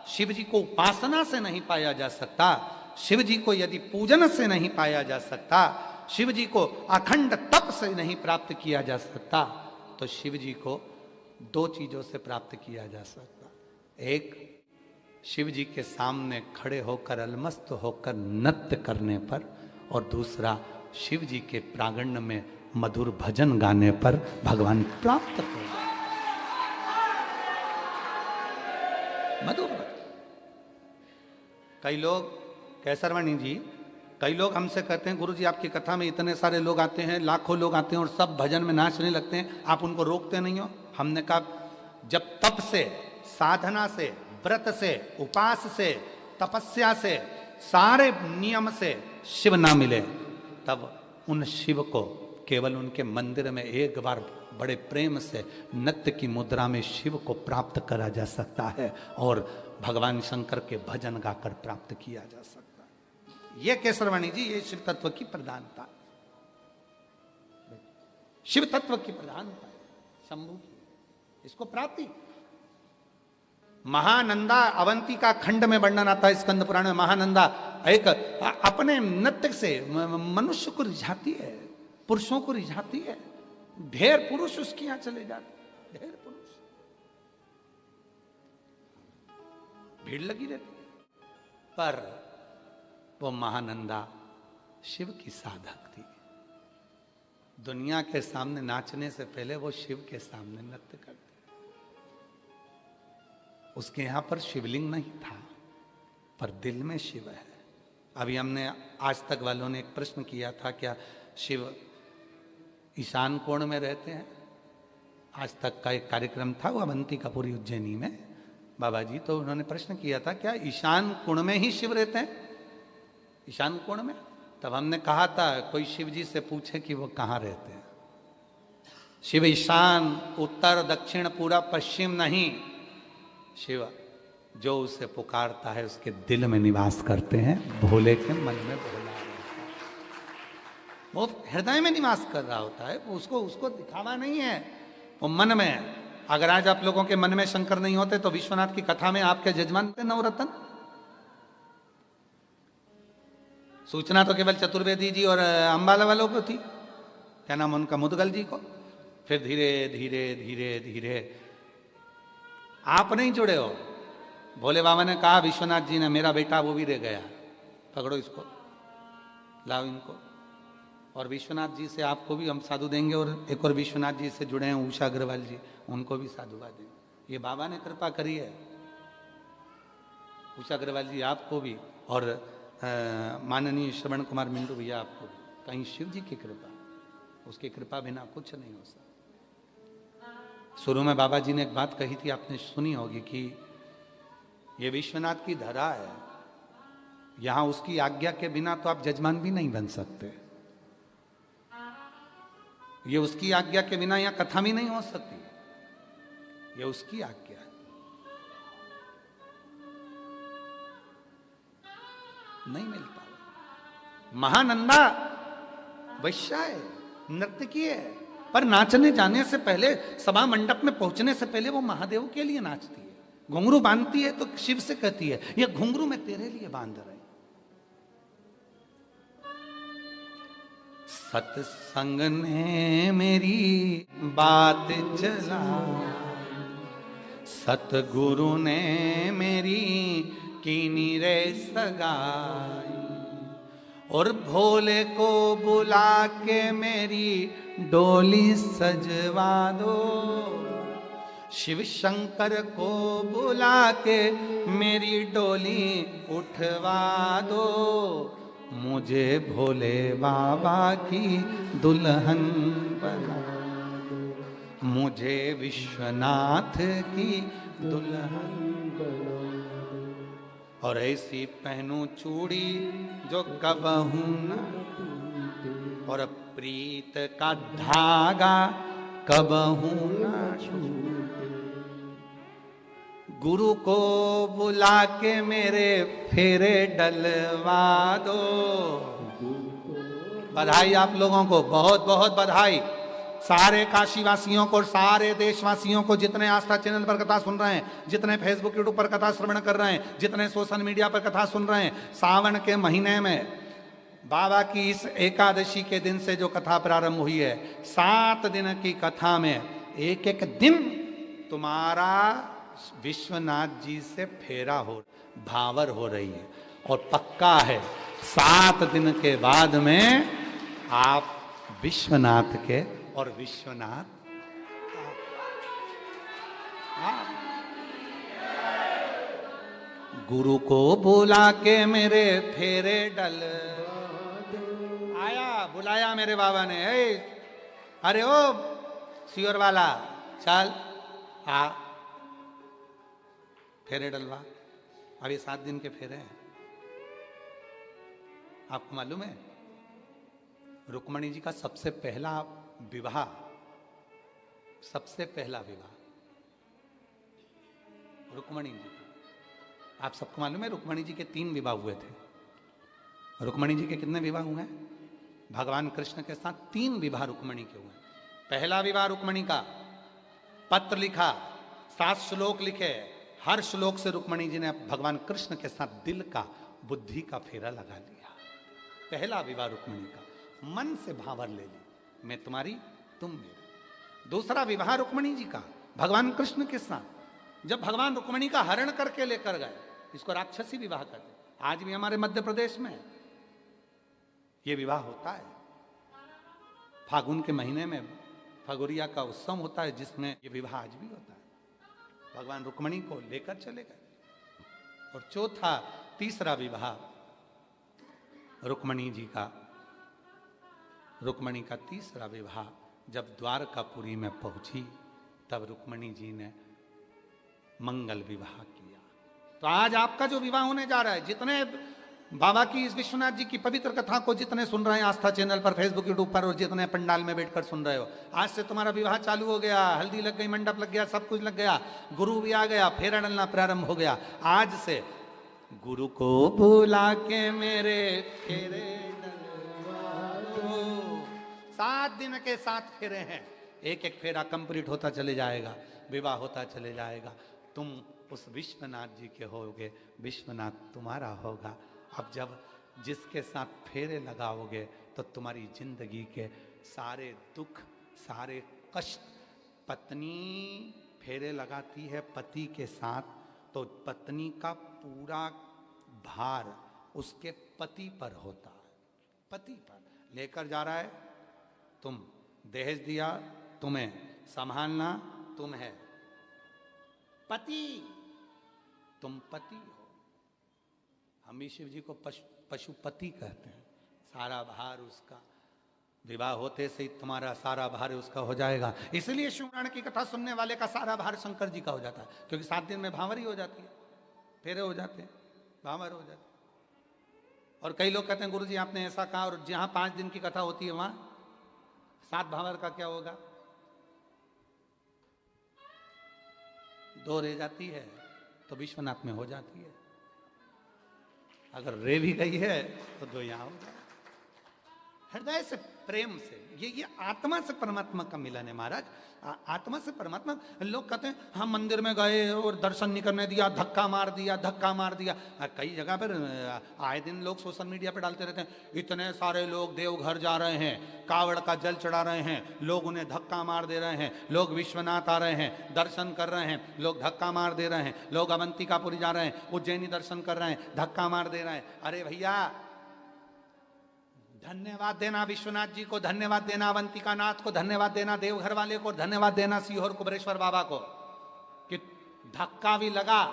शिव जी को उपासना से नहीं पाया जा सकता, शिव जी को यदि पूजन से नहीं पाया जा सकता, शिव जी को अखंड तप से नहीं प्राप्त किया जा सकता, तो शिव जी को दो चीजों से प्राप्त किया जा सकता। एक, शिव जी के सामने खड़े होकर अलमस्त होकर नृत्य करने पर, और दूसरा शिव जी के प्रांगण में मधुर भजन गाने पर भगवान प्राप्त हो जाए। मधुर भजन। कई लोग, कैसरवाणी जी, कई लोग हमसे कहते हैं, गुरु जी आपकी कथा में इतने सारे लोग आते हैं, लाखों लोग आते हैं और सब भजन में नाचने लगते हैं, आप उनको रोकते नहीं हो? हमने कहा, जब तप से, साधना से, व्रत से, उपास से, तपस्या से, सारे नियम से शिव ना मिले, तब उन शिव को केवल उनके मंदिर में एक बार बड़े प्रेम से नृत्य की मुद्रा में शिव को प्राप्त करा जा सकता है और भगवान शंकर के भजन गाकर प्राप्त किया जा सकता है। यह केसरवाणी जी, ये शिव तत्व की प्रधानता, शिव तत्व की प्रधानता है, शंभु की, इसको प्राप्ति। महानंदा, अवंती का खंड में वर्णन आता है स्कंद पुराण में। महानंदा एक अपने नृत्य से मनुष्य को रिझाती है, पुरुषों को रिझाती है। ढेर पुरुष उसके यहां चले जाते, ढेर पुरुष, भीड़ लगी रहती है। पर वो महानंदा शिव की साधक थी। दुनिया के सामने नाचने से पहले वो शिव के सामने नृत्य करती। उसके यहां पर शिवलिंग नहीं था, पर दिल में शिव है। अभी हमने आज तक वालों ने एक प्रश्न किया था, क्या शिव ईशान कोण में रहते हैं? आज तक का एक कार्यक्रम था वो अवंती कपूरी उज्जैनी में, बाबा जी, तो उन्होंने प्रश्न किया था, क्या ईशान कोण में ही शिव रहते हैं? ईशान कोण में? तब हमने कहा था, कोई शिव जी से पूछे कि वो कहाँ रहते हैं। शिव ईशान, उत्तर, दक्षिण, पूरब, पश्चिम नहीं। शिव जो उसे पुकारता है उसके दिल में निवास करते हैं, भोले के मन में भोला रहता है, वो हृदय में निवास कर रहा होता है। उसको दिखावा नहीं है, वो मन में। अगर आज आप लोगों के मन में शंकर नहीं होते तो विश्वनाथ की कथा में आपके जजमान थे नवरत्न। सूचना तो केवल चतुर्वेदी जी और अंबाला वालों को थी, क्या नाम उनका, मुदगल जी को। फिर धीरे धीरे धीरे धीरे आप नहीं जुड़े हो। भोले बाबा ने कहा विश्वनाथ जी ने, मेरा बेटा वो भी रह गया, पकड़ो इसको, लाओ इनको। और विश्वनाथ जी से आपको भी हम साधु देंगे, और एक और विश्वनाथ जी से जुड़े हैं उषा अग्रवाल जी, उनको भी साधुवाद देंगे। ये बाबा ने कृपा करी है। उषा अग्रवाल जी आपको भी, और माननीय श्रवण कुमार मिंटू भैया आपको भी। कहीं शिव जी की कृपा, उसकी कृपा बिना कुछ नहीं हो सकता। शुरू में बाबा जी ने एक बात कही थी, आपने सुनी होगी, कि ये विश्वनाथ की धरा है, यहां उसकी आज्ञा के बिना तो आप जजमान भी नहीं बन सकते। ये उसकी आज्ञा के बिना यहां कथा भी नहीं हो सकती, ये उसकी आज्ञा है। नहीं मिलता। महानंदा वैश्या है, नर्तकी है, पर नाचने जाने से पहले, सभा मंडप में पहुंचने से पहले वो महादेव के लिए नाचती है। घुंघरू बांधती है तो शिव से कहती है ये घुंघरू मैं तेरे लिए बांध रही। सत्संग ने मेरी बात चला, सतगुरु ने मेरी कीनी रे सगाई, और भोले को बुला के मेरी डोली सजवा दो, शिव शंकर को बुला के मेरी डोली उठवा दो, मुझे भोले बाबा की दुल्हन बना दो, मुझे विश्वनाथ की दुल्हन बना और ऐसी पहनूं चूड़ी जो कबहू न, और प्रीत का धागा कबहू न छूटे, गुरु को बुला के मेरे फेरे डलवा दो। बधाई आप लोगों को, बहुत बहुत बधाई, सारे काशीवासियों को, सारे देशवासियों को, जितने आस्था चैनल पर कथा सुन रहे हैं, जितने फेसबुक यूट्यूब पर कथा श्रवण कर रहे हैं, जितने सोशल मीडिया पर कथा सुन रहे हैं। सावन के महीने में बाबा की इस एकादशी के दिन से जो कथा प्रारंभ हुई है, 7 दिन की कथा में एक एक दिन तुम्हारा विश्वनाथ जी से फेरा हो, भावर हो रही है, और पक्का है 7 दिन के बाद में आप विश्वनाथ के और विश्वनाथ गुरु को बुला के मेरे फेरे डल आया, बुलाया मेरे बाबा ने, अरे ओ सियोर वाला चल आ फेरे डलवा। अब ये 7 दिन के फेरे हैं। आपको मालूम है रुक्मणी जी का सबसे पहला विवाह, सबसे पहला विवाह रुक्मणी जी का, आप सबको मालूम है रुक्मणी जी के 3 विवाह हुए थे। रुक्मणी जी के कितने विवाह हुए हैं? भगवान कृष्ण के साथ 3 विवाह रुक्मणी के हुए। पहला विवाह रुक्मणी का, पत्र लिखा, 7 श्लोक लिखे, हर श्लोक से रुक्मणी जी ने भगवान कृष्ण के साथ दिल का, बुद्धि का फेरा लगा लिया। पहला विवाह रुक्मणी का, मन से भावर ले ली, मैं तुम्हारी तुम मेरे। दूसरा विवाह रुक्मणी जी का भगवान कृष्ण के साथ, जब भगवान रुक्मणी का हरण करके लेकर गए, इसको राक्षसी विवाह कहते हैं। आज भी हमारे मध्य प्रदेश में यह विवाह होता है। फागुन के महीने में फगुरिया का उत्सव होता है, जिसमें यह विवाह आज भी होता है। भगवान रुक्मणी को लेकर चले गए। और चौथा, तीसरा विवाह रुक्मणी जी का, रुक्मणी का तीसरा विवाह जब द्वारकापुरी में पहुंची, तब रुक्मणी जी ने मंगल विवाह किया। तो आज आपका जो विवाह होने जा रहा है, जितने बाबा की इस विश्वनाथ जी की पवित्र कथा को जितने सुन रहे हैं आस्था चैनल पर, फेसबुक यूट्यूब पर, और जितने पंडाल में बैठकर सुन रहे हो, आज से तुम्हारा विवाह चालू हो गया, हल्दी लग गई, मंडप लग गया, सब कुछ लग गया, गुरु भी आ गया, फेरा डलना प्रारंभ हो गया। आज से गुरु को बुला के मेरे फेरे डलवा दो। 7 दिन के 7 फेरे हैं, एक एक फेरा कंप्लीट होता चले जाएगा, विवाह होता चले जाएगा। तुम उस विश्वनाथ जी के होगे, विश्वनाथ तुम्हारा होगा। अब जब जिसके साथ फेरे लगाओगे तो तुम्हारी जिंदगी के सारे दुख, सारे कष्ट, पत्नी फेरे लगाती है पति के साथ, तो पत्नी का पूरा भार उसके पति पर होता है। पति पर लेकर जा रहा है, तुम दहेज दिया, तुम्हें संभालना तुम है पति, तुम पति हो। हम भी शिव जी को पशुपति कहते हैं। सारा भार उसका, विवाह होते से ही तुम्हारा सारा भार उसका हो जाएगा। इसलिए शिवपुराण की कथा सुनने वाले का सारा भार शंकर जी का हो जाता है, क्योंकि 7 दिन में भावर ही हो जाती है, फेरे हो जाते हैं, भावर हो जाते हैं। और कई लोग कहते हैं गुरु जी आपने ऐसा कहा, और जहां 5 दिन की कथा होती है वहां 7 भावर का क्या होगा? 2 रह जाती है तो विश्वनाथ में हो जाती है। अगर रे भी गई है तो 2 यहां हो जाए। हृदय से, प्रेम से। ये आत्मा से परमात्मा का मिलन है महाराज। आत्मा से परमात्मा। लोग कहते हैं हम मंदिर में गए और दर्शन नहीं करने दिया, धक्का मार दिया, धक्का मार दिया। कई जगह पर आए दिन लोग सोशल मीडिया पर डालते रहते हैं, इतने सारे लोग देवघर जा रहे हैं, कावड़ का जल चढ़ा रहे हैं, लोग उन्हें धक्का मार दे रहे हैं, लोग विश्वनाथ आ रहे हैं, दर्शन कर रहे हैं, लोग धक्का मार दे रहे हैं, लोग अवंतिकापुरी जा रहे हैं, उज्जैनी दर्शन कर रहे हैं, धक्का मार दे रहे हैं। अरे भैया, धन्यवाद देना विश्वनाथ जी को, धन्यवाद देना अवंतिका नाथ को, धन्यवाद देना देवघर वाले को, धन्यवाद देना सीहोर कुबरेश्वर बाबा को कि धक्का भी लगा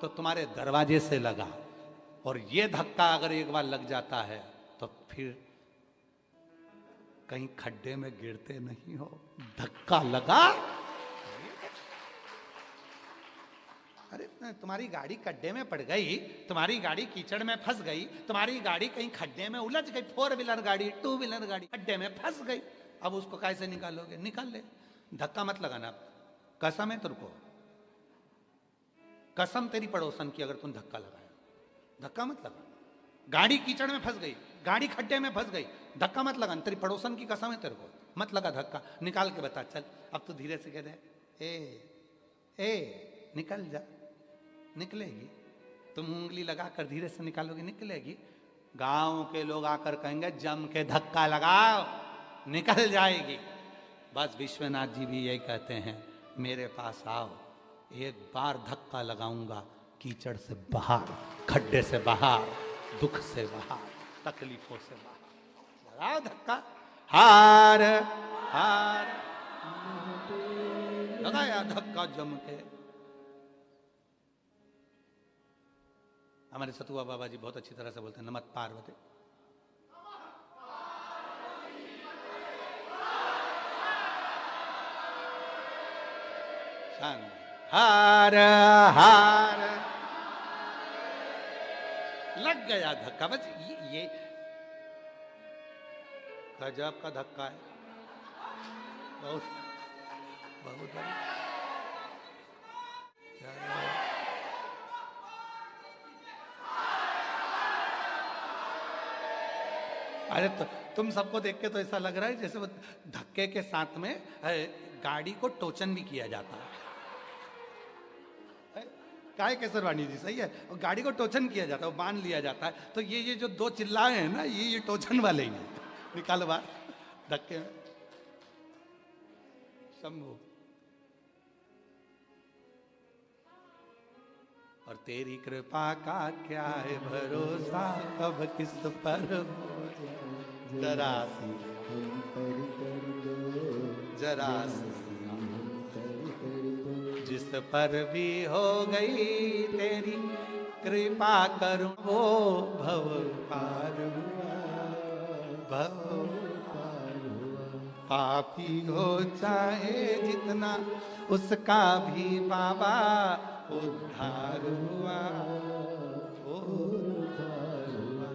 तो तुम्हारे दरवाजे से लगा। और ये धक्का अगर एक बार लग जाता है तो फिर कहीं खड्डे में गिरते नहीं हो। धक्का लगा, अरे तुम्हारी गाड़ी खड्डे में पड़ गई, तुम्हारी गाड़ी कीचड़ में फंस गई, तुम्हारी गाड़ी कहीं खड्डे में उलझ गई, 4 व्हीलर गाड़ी, 2 व्हीलर गाड़ी खड्डे में फंस गई, अब उसको कैसे निकालोगे? निकाल ले, धक्का मत लगाना। कसम है तुमको, कसम तेरी पड़ोसन की, अगर तुम धक्का लगाया, धक्का मत लगा। गाड़ी कीचड़ में फंस गई, गाड़ी खड्डे में फंस गई, धक्का मत लगा। तेरी पड़ोसन की कसम है तेरे को, मत लगा धक्का। निकाल के बता, चल अब तो धीरे से कह दे, ए निकल जा। निकलेगी, तुम उंगली लगाकर धीरे से निकालोगे, निकलेगी। गांव के लोग आकर कहेंगे जम के धक्का लगाओ, निकल जाएगी। बस विश्वनाथ जी भी यही कहते हैं, मेरे पास आओ, एक बार धक्का लगाऊंगा, कीचड़ से बाहर, खड्डे से बाहर, दुख से बाहर, तकलीफों से बाहर। लगाओ धक्का। हार हार लगाया धक्का जम के। हमारे सतुआ बाबा जी बहुत अच्छी तरह से बोलते हैं, नमः पार्वती। हार हार लग गया धक्का। बस ये गजब का धक्का है, बहुत बहुत। अरे तो तुम सबको देख के तो ऐसा लग रहा है जैसे वो धक्के के साथ में गाड़ी को टोचन भी किया जाता है। काय केसरवाणी जी, सही है। और गाड़ी को टोचन किया जाता है, वो बांध लिया जाता है। तो ये जो 2 चिल्लाए हैं ना, ये टोचन वाले ही हैं। निकालो बाहर धक्के में। शंभू। और तेरी कृपा का क्या है भरोसा, कब किस पर जरा सी जरा सी जिस पर भी हो गई तेरी कृपा करूं, वो भव पार हुआ, भव पार हुआ। पापी हो चाहे जितना, उसका भी बाबा उद्धार हुआ, उद्धार हुआ।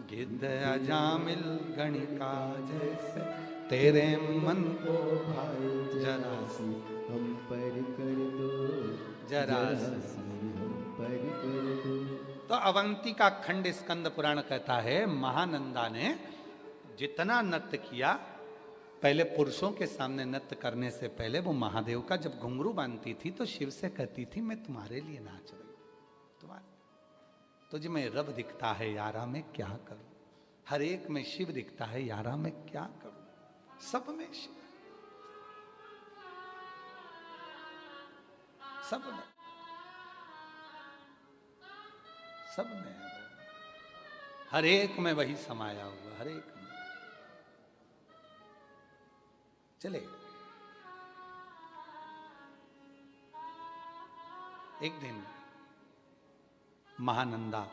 गिद्ध अजामिल गणिका जैसे तेरे मन को भाई, जरा सी हम पर कर दो, जरा सी हम पर कर दो। तो अवंतिका खंड स्कंद पुराण कहता है, महानंदा ने जितना नृत्य किया, पहले पुरुषों के सामने नृत्य करने से पहले वो महादेव का जब घुंघरू बांधती थी तो शिव से कहती थी, मैं तुम्हारे लिए नाच रही हूं, तुम्हारे तुझ में रब दिखता है यारा, मैं क्या करूं। हर एक में शिव दिखता है यारा, मैं क्या करूं। सब में शिव, सब में, सब में, हर एक में वही समाया हुआ, हर एक में। चले एक दिन महानंदा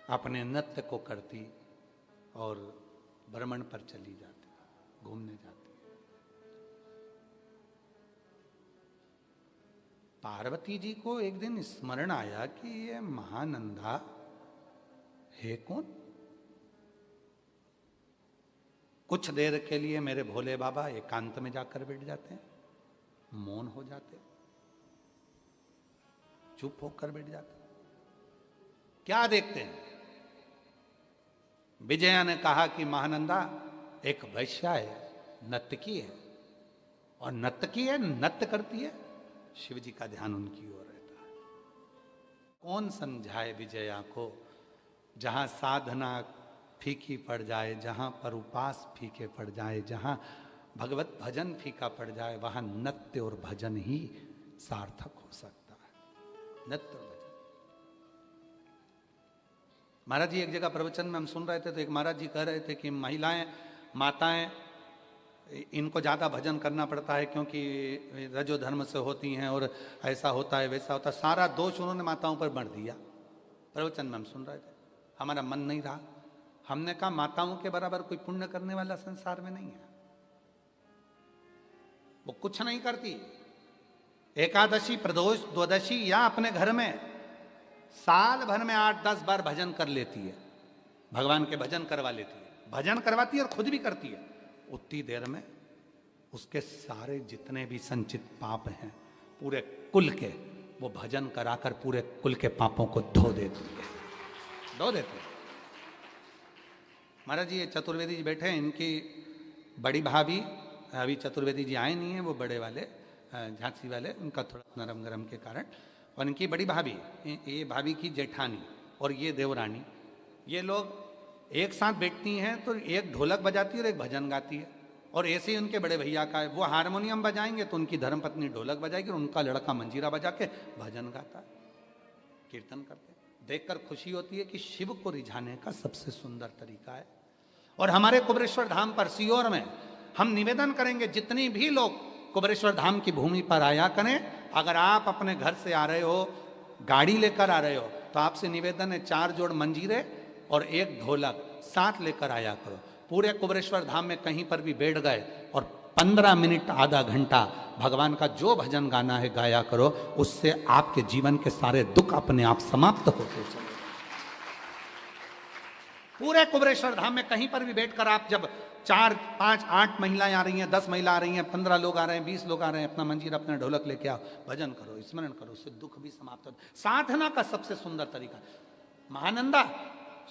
अपने नृत्य को करती और भ्रमण पर चली जाती, घूमने जाती। पार्वती जी को एक दिन स्मरण आया कि ये महानंदा है कौन। कुछ देर के लिए मेरे भोले बाबा एकांत में जाकर बैठ जाते हैं, मौन हो जाते, चुप होकर बैठ जाते। क्या देखते हैं? विजया ने कहा कि महानंदा एक वैश्या है, नर्तकी है, और नर्तकी है, नृत्य करती है। शिव जी का ध्यान उनकी ओर रहता है। कौन समझाए विजया को, जहां साधना फीकी पड़ जाए, जहां पर उपास फीके पड़ जाए, जहां भगवत भजन फीका पड़ जाए, वहां नृत्य और भजन ही सार्थक हो सकता है। नृत्य और भजन। महाराज जी एक जगह प्रवचन में हम सुन रहे थे, तो एक महाराज जी कह रहे थे कि महिलाएं, माताएं, इनको ज़्यादा भजन करना पड़ता है क्योंकि रजो धर्म से होती हैं और ऐसा होता है वैसा होता है। सारा दोष उन्होंने माताओं पर मढ़ दिया। प्रवचन में हम सुन रहे थे, हमारा मन नहीं रहा। हमने कहा माताओं के बराबर कोई पुण्य करने वाला संसार में नहीं है। वो कुछ नहीं करती। एकादशी, प्रदोष, द्वादशी या अपने घर में साल भर में 8-10 बार भजन कर लेती है, भगवान के भजन करवा लेती है, भजन करवाती है और खुद भी करती है। उतनी देर में उसके सारे जितने भी संचित पाप हैं पूरे कुल के, वो भजन कराकर पूरे कुल के पापों को धो देती है, धो देती है। महाराज जी ये चतुर्वेदी जी बैठे हैं, इनकी बड़ी भाभी, अभी चतुर्वेदी जी आए नहीं हैं, वो बड़े वाले झांसी वाले, उनका थोड़ा नरम गरम के कारण, और इनकी बड़ी भाभी, ये भाभी की जेठानी और ये देवरानी, ये लोग एक साथ बैठती हैं तो एक ढोलक बजाती है और एक भजन गाती है। और ऐसे ही उनके बड़े भैया का है, वो हारमोनियम बजाएंगे तो उनकी धर्मपत्नी ढोलक बजाएगी और उनका लड़का मंजीरा बजा के भजन गाता है, कीर्तन करते हैं। देखकर खुशी होती है कि शिव को रिझाने का सबसे सुंदर तरीका है। और हमारे कुबेरेश्वर धाम पर सीहोर में हम निवेदन करेंगे, जितनी भी लोग कुबेरेश्वर धाम की भूमि पर आया करें, अगर आप अपने घर से आ रहे हो, गाड़ी लेकर आ रहे हो, तो आपसे निवेदन है 4 जोड़ मंजीरे और 1 ढोलक साथ लेकर आया करो। पूरे कुबेरेश्वर धाम में कहीं पर भी बैठ गए और 15 मिनट, आधा घंटा भगवान का जो भजन गाना है गाया करो, उससे आपके जीवन के सारे दुख अपने आप समाप्त होते चले। पूरे कुबेरेश्वर धाम में कहीं पर भी बैठकर आप जब 4, 5, 8 महिलाएं आ रही हैं, 10 महिला आ रही हैं, 15 लोग आ रहे हैं, 20 लोग आ रहे हैं, अपना मंजीर, अपना ढोलक लेके आओ, भजन करो, स्मरण करो, उससे दुख भी समाप्त हो। साधना का सबसे सुंदर तरीका, महानंदा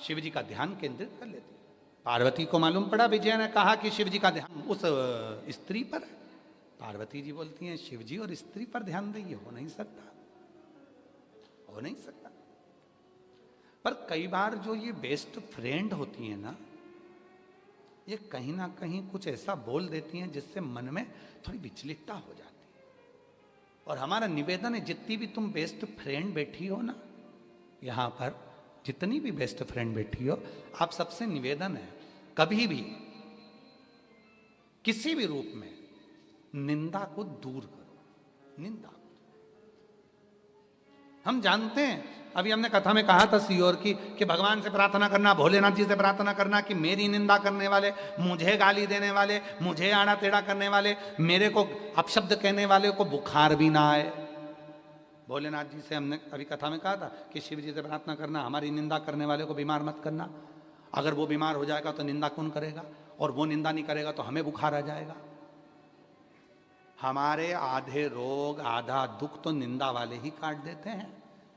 शिव जी का ध्यान केंद्रित कर लेती है। पार्वती को मालूम पड़ा, विजय ने कहा कि शिव जी का ध्यान उस स्त्री पर है। पार्वती जी बोलती हैं शिव जी और स्त्री पर ध्यान देंगे, हो नहीं सकता, हो नहीं सकता। पर कई बार जो ये बेस्ट फ्रेंड होती है ना, ये कहीं ना कहीं कुछ ऐसा बोल देती हैं जिससे मन में थोड़ी विचलितता हो जाती है। और हमारा निवेदन है, जितनी भी तुम बेस्ट फ्रेंड बैठी हो ना यहाँ पर, जितनी भी बेस्ट फ्रेंड बैठी हो, आप सबसे निवेदन है, कभी भी किसी भी रूप में निंदा को दूर करो। निंदा, हम जानते हैं, अभी हमने कथा में कहा था सीहोर की, कि भगवान से प्रार्थना करना, भोलेनाथ जी से प्रार्थना करना कि मेरी निंदा करने वाले, मुझे गाली देने वाले, मुझे आड़ा टेढ़ा करने वाले, मेरे को अपशब्द कहने वाले को बुखार भी ना आए। भोलेनाथ जी से हमने अभी कथा में कहा था कि शिव जी से प्रार्थना करना, हमारी निंदा करने वाले को बीमार मत करना। अगर वो बीमार हो जाएगा तो निंदा कौन करेगा, और वो निंदा नहीं करेगा तो हमें बुखार आ जाएगा। हमारे आधे रोग, आधा दुख तो निंदा वाले ही काट देते हैं।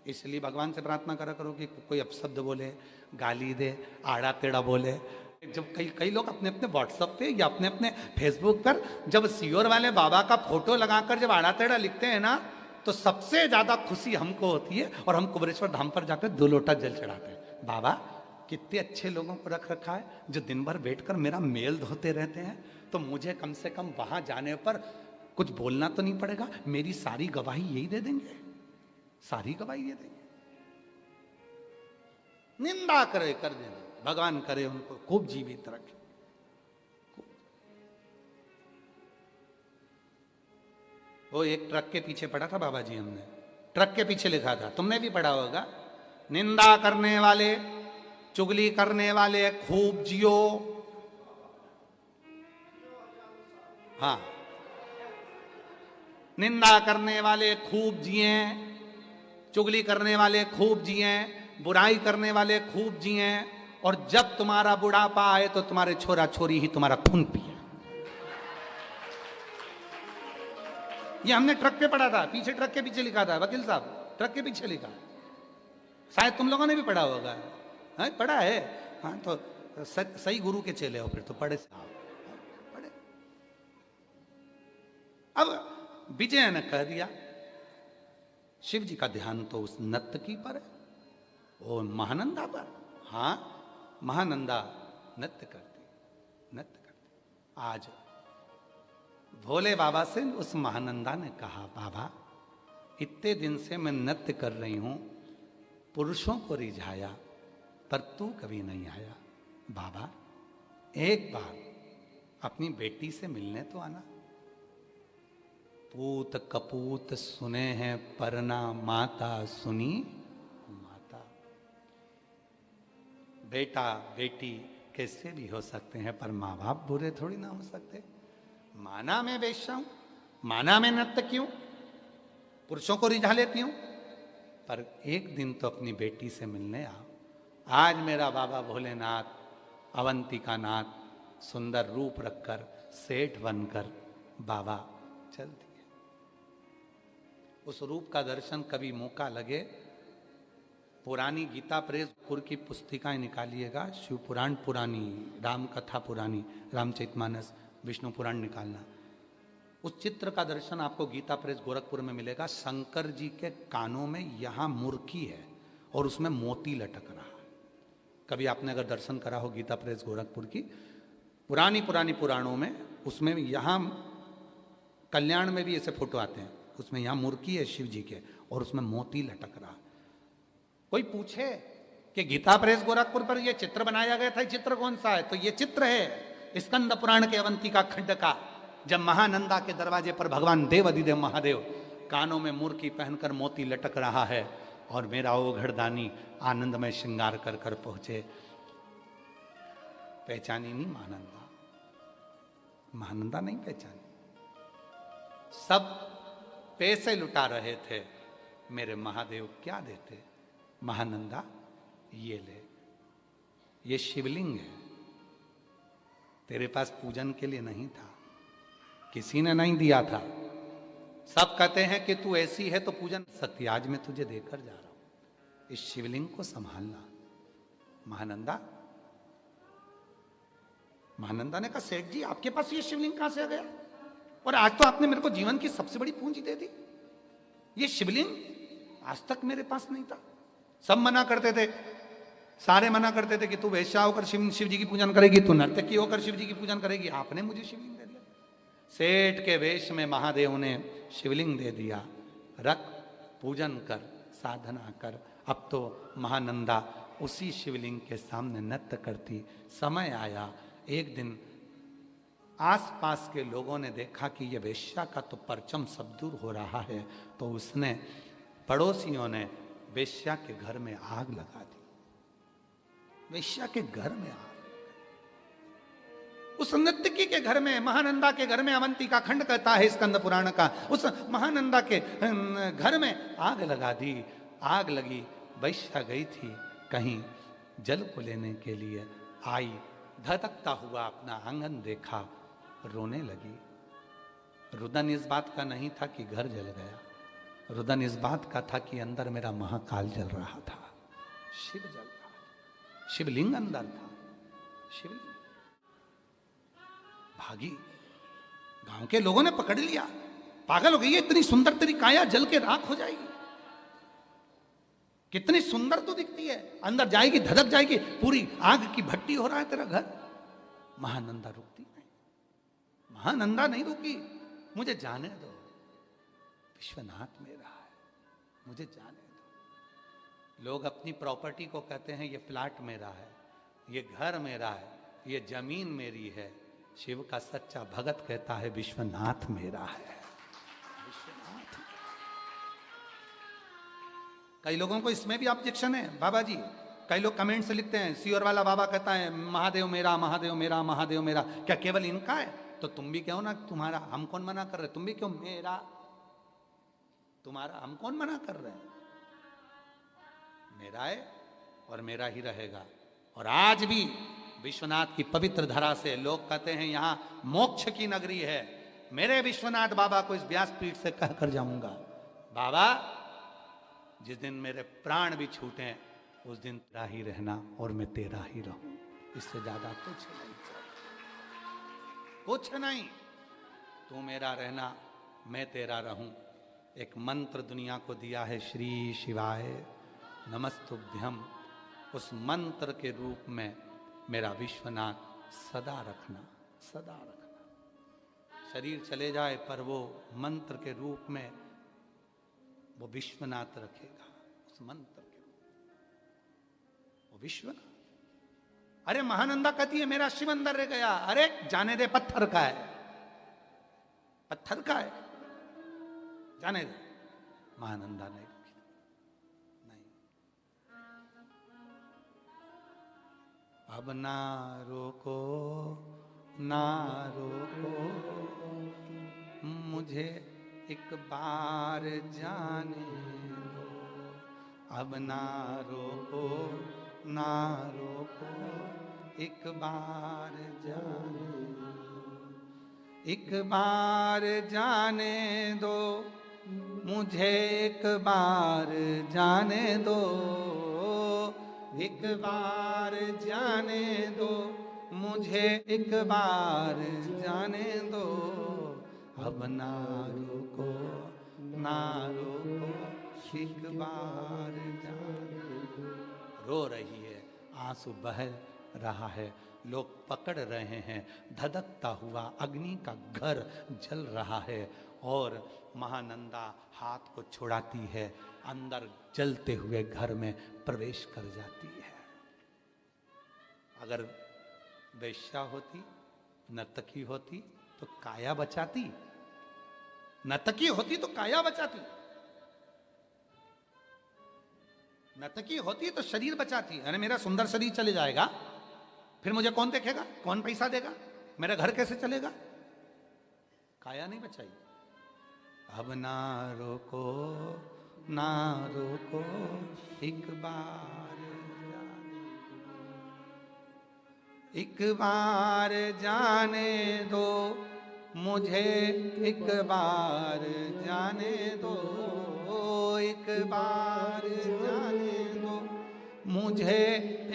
इसलिए भगवान से प्रार्थना करा करो कि कोई अपशब्द बोले, गाली दे, आड़ा टेढ़ा बोले। जब कई लोग अपने अपने व्हाट्सएप पे या अपने अपने फेसबुक पर जब सीहोर वाले बाबा का फोटो लगाकर जब आड़ा टेढ़ा लिखते हैं ना, तो सबसे ज्यादा खुशी हमको होती है। और हम कुबेरेश्वर धाम पर जाकर 2 लोटा जल चढ़ाते हैं। बाबा कितने अच्छे लोगों को रख रखा है जो दिन भर बैठकर मेरा मेल धोते रहते हैं, तो मुझे कम से कम वहां जाने पर कुछ बोलना तो नहीं पड़ेगा, मेरी सारी गवाही यही दे देंगे, सारी गवाही दे देंगे। निंदा करे कर देंगे, भगवान करे उनको खूब जीवित रखे। वो एक ट्रक के पीछे पढ़ा था बाबा जी, हमने ट्रक के पीछे लिखा था, तुमने भी पढ़ा होगा, निंदा करने वाले, चुगली करने वाले खूब जियो। हाँ, निंदा करने वाले खूब जिए, चुगली करने वाले खूब जिए, बुराई करने वाले खूब जिए, और जब तुम्हारा बुढ़ापा आए तो तुम्हारे छोरा छोरी ही तुम्हारा खून पिए। ये हमने ट्रक पे पढ़ा था, पीछे ट्रक के पीछे लिखा था, वकील साहब ट्रक के पीछे लिखा, शायद तुम लोगों ने भी पढ़ा होगा। हाँ पढ़ा है। हाँ तो सही गुरु के चेले हो फिर तो, पढ़े साहब पढ़े। अब विजय ने कह दिया शिव जी का ध्यान तो उस नर्तकी पर है, वो महानंदा पर। हाँ, महानंदा नृत्य करती। आज भोले बाबा से उस महानंदा ने कहा, बाबा इतने दिन से मैं नृत्य कर रही हूं, पुरुषों को रिझाया, पर तू कभी नहीं आया। बाबा एक बार अपनी बेटी से मिलने तो आना। पूत कपूत सुने हैं परना, माता सुनी माता। बेटा बेटी कैसे भी हो सकते हैं, पर माँ बाप बुरे थोड़ी ना हो सकते। माना मैं वेश्या हूं, माना मैं नृत्य क्यों, पुरुषों को रिझा लेती हूं, पर एक दिन तो अपनी बेटी से मिलने आओ। आज मेरा बाबा भोलेनाथ, अवंतिका नाथ, सुंदर रूप रखकर, सेठ बनकर बाबा चल दिए। उस रूप का दर्शन कभी मौका लगे, पुरानी गीता प्रेस पुर की पुस्तिकाएं निकालिएगा, शिव पुराण पुरानी, राम कथा पुरानी, रामचरितमानस, विष्णु पुराण निकालना। उस चित्र का दर्शन आपको गीता प्रेस गोरखपुर में मिलेगा। शंकर जी के कानों में यहाँ मुर्की है और उसमें मोती लटक रहा। कभी आपने अगर दर्शन करा हो गीता प्रेस गोरखपुर की पुरानी पुराणों में, उसमें यहाँ कल्याण में भी ऐसे फोटो आते हैं, उसमें यहाँ मुर्की है शिव जी के और उसमें मोती लटक रहा। कोई पूछे कि गीता प्रेस गोरखपुर पर यह चित्र बनाया गया था, चित्र कौन सा है, तो ये चित्र है स्कंद पुराण के अवंतिका खंड का, जब महानंदा के दरवाजे पर भगवान देव अधिदेव महादेव कानों में मुर्की पहनकर मोती लटक रहा है और मेरा ओघड़दानी आनंद में श्रृंगार कर कर पहुंचे। पहचानी नहीं महानंदा, महानंदा नहीं पहचानी। सब पैसे लुटा रहे थे, मेरे महादेव क्या देते। महानंदा ये ले, ये शिवलिंग है, तेरे पास पूजन के लिए नहीं था, किसी ने नहीं दिया था। सब कहते हैं कि तू ऐसी है तो पूजन सकती, आज मैं तुझे देकर जा रहा हूं, इस शिवलिंग को संभालना। महानंदा ने कहा सेठ जी आपके पास ये शिवलिंग कहां से आ गया, और आज तो आपने मेरे को जीवन की सबसे बड़ी पूंजी दे दी। ये शिवलिंग आज तक मेरे पास नहीं था। सब मना करते थे, सारे मना करते थे कि तू वैश्या होकर शिव जी की पूजन करेगी, तू नर्तकी होकर शिव जी की पूजन करेगी, आपने मुझे शिवलिंग दे दिया। सेठ के वेश में महादेव ने शिवलिंग दे दिया, रख पूजन कर, साधना कर। अब तो महानंदा उसी शिवलिंग के सामने नृत्य करती। समय आया, एक दिन आसपास के लोगों ने देखा कि यह वेश्या का तो परचम सब दूर हो रहा है, तो उसने, पड़ोसियों ने वेश्या के घर में आग लगा दी। वेश्या के घर में आग, उस नर्तकी के घर में, महानंदा के घर में, अवंतिका खंड कहता है स्कंद पुराण का, उस महानंदा के घर में आग लगा दी। आग लगी, वैश्या गई थी कहीं जल को लेने के लिए, आई, धधकता हुआ अपना आंगन देखा, रोने लगी। रुदन इस बात का नहीं था कि घर जल गया, रुदन इस बात का था कि अंदर मेरा महाकाल जल रहा था, शिव जल रहा था, शिवलिंग अंदर था, शिवलिंग। भागी, गांव के लोगों ने पकड़ लिया, पागल हो गई है, इतनी सुंदर तेरी काया जल के राख हो जाएगी, कितनी सुंदर तो दिखती है, अंदर जाएगी धधक जाएगी, पूरी आग की भट्टी हो रहा है तेरा घर। महानंदा रुकती नहीं, महानंदा नहीं रुकी, मुझे जाने दो, विश्वनाथ मेरा है, मुझे जाने दो। लोग अपनी प्रॉपर्टी को कहते हैं ये प्लाट मेरा है, ये घर मेरा है, ये जमीन मेरी है। शिव का सच्चा भगत कहता है विश्वनाथ मेरा है, विश्वनाथ। कई लोगों को इसमें भी ऑब्जेक्शन है बाबा जी, कई लोग कमेंट से लिखते हैं, सीओर वाला बाबा कहता है महादेव मेरा, महादेव मेरा, महादेव मेरा, क्या केवल इनका है? तो तुम भी कहो ना तुम्हारा, हम कौन मना कर रहे, तुम भी क्यों मेरा तुम्हारा, हम कौन मना कर रहे हैं? मेरा है और मेरा ही रहेगा। और आज भी विश्वनाथ की पवित्र धरा से लोग कहते हैं यहाँ मोक्ष की नगरी है। मेरे विश्वनाथ बाबा को इस व्यासपीठ से कहकर जाऊंगा, बाबा जिस दिन मेरे प्राण भी छूटे उस दिन तेरा ही रहना और मैं तेरा ही रहूं। इससे ज्यादा कुछ नहीं चाहिए, कुछ नहीं। तू मेरा रहना, मैं तेरा रहूं। एक मंत्र दुनिया को दिया है, श्री शिवाय नमस्तुभ्यम। उस मंत्र के रूप में मेरा विश्वनाथ सदा रखना, सदा रखना। शरीर चले जाए पर वो मंत्र के रूप में वो विश्वनाथ रखेगा, उस मंत्र के रूप में वो विश्वनाथ। अरे महानंदा कहती है मेरा शिव अंदर रह गया। अरे जाने दे, पत्थर का है, पत्थर का है, जाने दे। महानंदा नहीं रुकी, नहीं। अब ना रोको, ना रोको मुझे एक बार जाने दो। अब ना रोको, ना रोको एक बार जाने दो। एक बार जाने दो मुझे, एक बार जाने दो। एक बार जाने दो मुझे, एक बार जाने दो। अब ना रोको, ना रोको एक बार जाने दो। रो रही है, आंसू बह रहा है, लोग पकड़ रहे हैं, धधकता हुआ अग्नि का घर जल रहा है और महानंदा हाथ को छुड़ाती है, अंदर जलते हुए घर में प्रवेश कर जाती है। अगर वेश्या होती, नर्तकी होती तो काया बचाती, नर्तकी होती तो काया बचाती, नर्तकी होती तो शरीर बचाती। अरे मेरा सुंदर शरीर चले जाएगा, फिर मुझे कौन देखेगा, कौन पैसा देगा, मेरा घर कैसे चलेगा? काया नहीं बचाई। अब ना रोको, ना रोको एक बार जाने दो। एक बार जाने दो मुझे, एक बार जाने दो। एक बार जाने दो मुझे,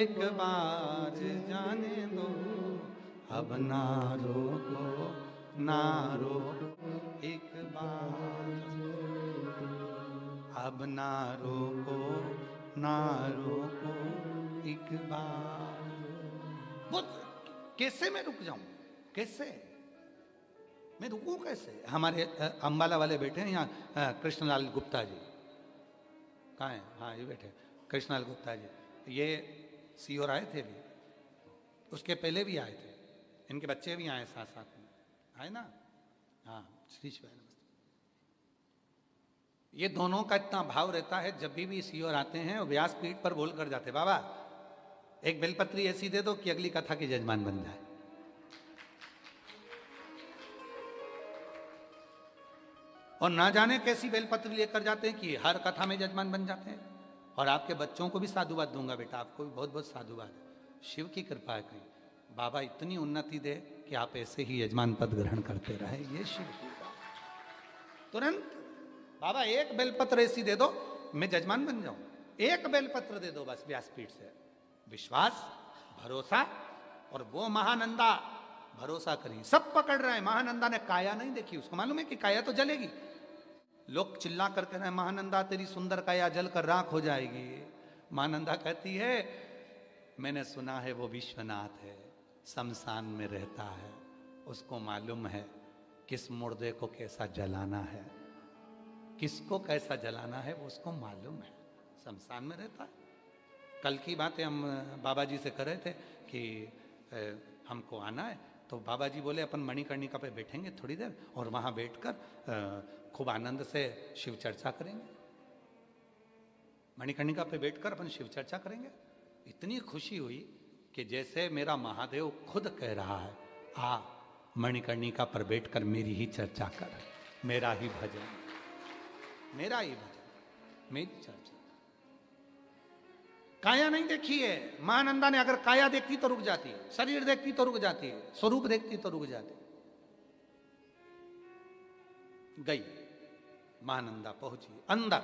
एक बार जाने दो। अब ना रोको, ना रोको एक बार। अब ना रोको, ना रोको एक बार। वो कैसे मैं रुक जाऊं, कैसे मैं रुकूं, कैसे? हमारे अंबाला वाले बैठे हैं यहाँ, कृष्णलाल गुप्ता जी। कहाँ हैं? हाँ ये बैठे कृष्णलाल गुप्ता जी। ये सीओर आए थे भी, उसके पहले भी आए थे, इनके बच्चे भी आए साथ साथ में, आए ना? हाँ श्री शिवाय नमस्ते। ये दोनों का इतना भाव रहता है, जब भी सीओर आते हैं वो व्यासपीठ पर बोल कर जाते, बाबा एक बेलपत्री ऐसी दे दो कि अगली कथा के जजमान बन जाए। और ना जाने कैसी बेलपत्री लेकर जाते हैं कि हर कथा में जजमान बन जाते हैं। और आपके बच्चों को भी साधुवाद दूंगा बेटा, आपको भी बहुत बहुत साधुवाद। शिव की कृपा है कहीं, बाबा इतनी उन्नति दे कि आप ऐसे ही यजमान पद ग्रहण करते रहे, ये शिव की बात। तुरंत बाबा एक बेलपत्र ऐसी दे दो मैं जजमान बन जाऊं, एक बेलपत्र दे दो बस व्यासपीठ से। विश्वास, भरोसा। और वो महानंदा भरोसा करी, सब पकड़ रहे हैं। महानंदा ने काया नहीं देखी, उसको मालूम है कि काया तो जलेगी। लोग चिल्ला कर कह रहे हैं महानंदा तेरी सुंदर काया जल कर राख हो जाएगी। महानंदा कहती है मैंने सुना है वो विश्वनाथ है, शमशान में रहता है, उसको मालूम है किस मुर्दे को कैसा जलाना है, किसको कैसा जलाना है वो उसको मालूम है, शमशान में रहता है। कल की बातें हम बाबा जी से कर रहे थे कि हमको आना है, तो बाबा जी बोले अपन मणिकर्णिका पे बैठेंगे थोड़ी देर और वहाँ बैठकर खूब आनंद से शिव चर्चा करेंगे। मणिकर्णिका पे बैठकर अपन शिव चर्चा करेंगे। इतनी खुशी हुई कि जैसे मेरा महादेव खुद कह रहा है आ मणिकर्णिका पर बैठकर मेरी ही चर्चा कर, मेरा ही भजन, मेरा ही भजन, मेरी चर्चा। काया नहीं देखी है महानंदा ने, अगर काया देखती तो रुक जाती, शरीर देखती तो रुक जाती, स्वरूप देखती तो रुक जाती। गई महानंदा, पहुंची अंदर,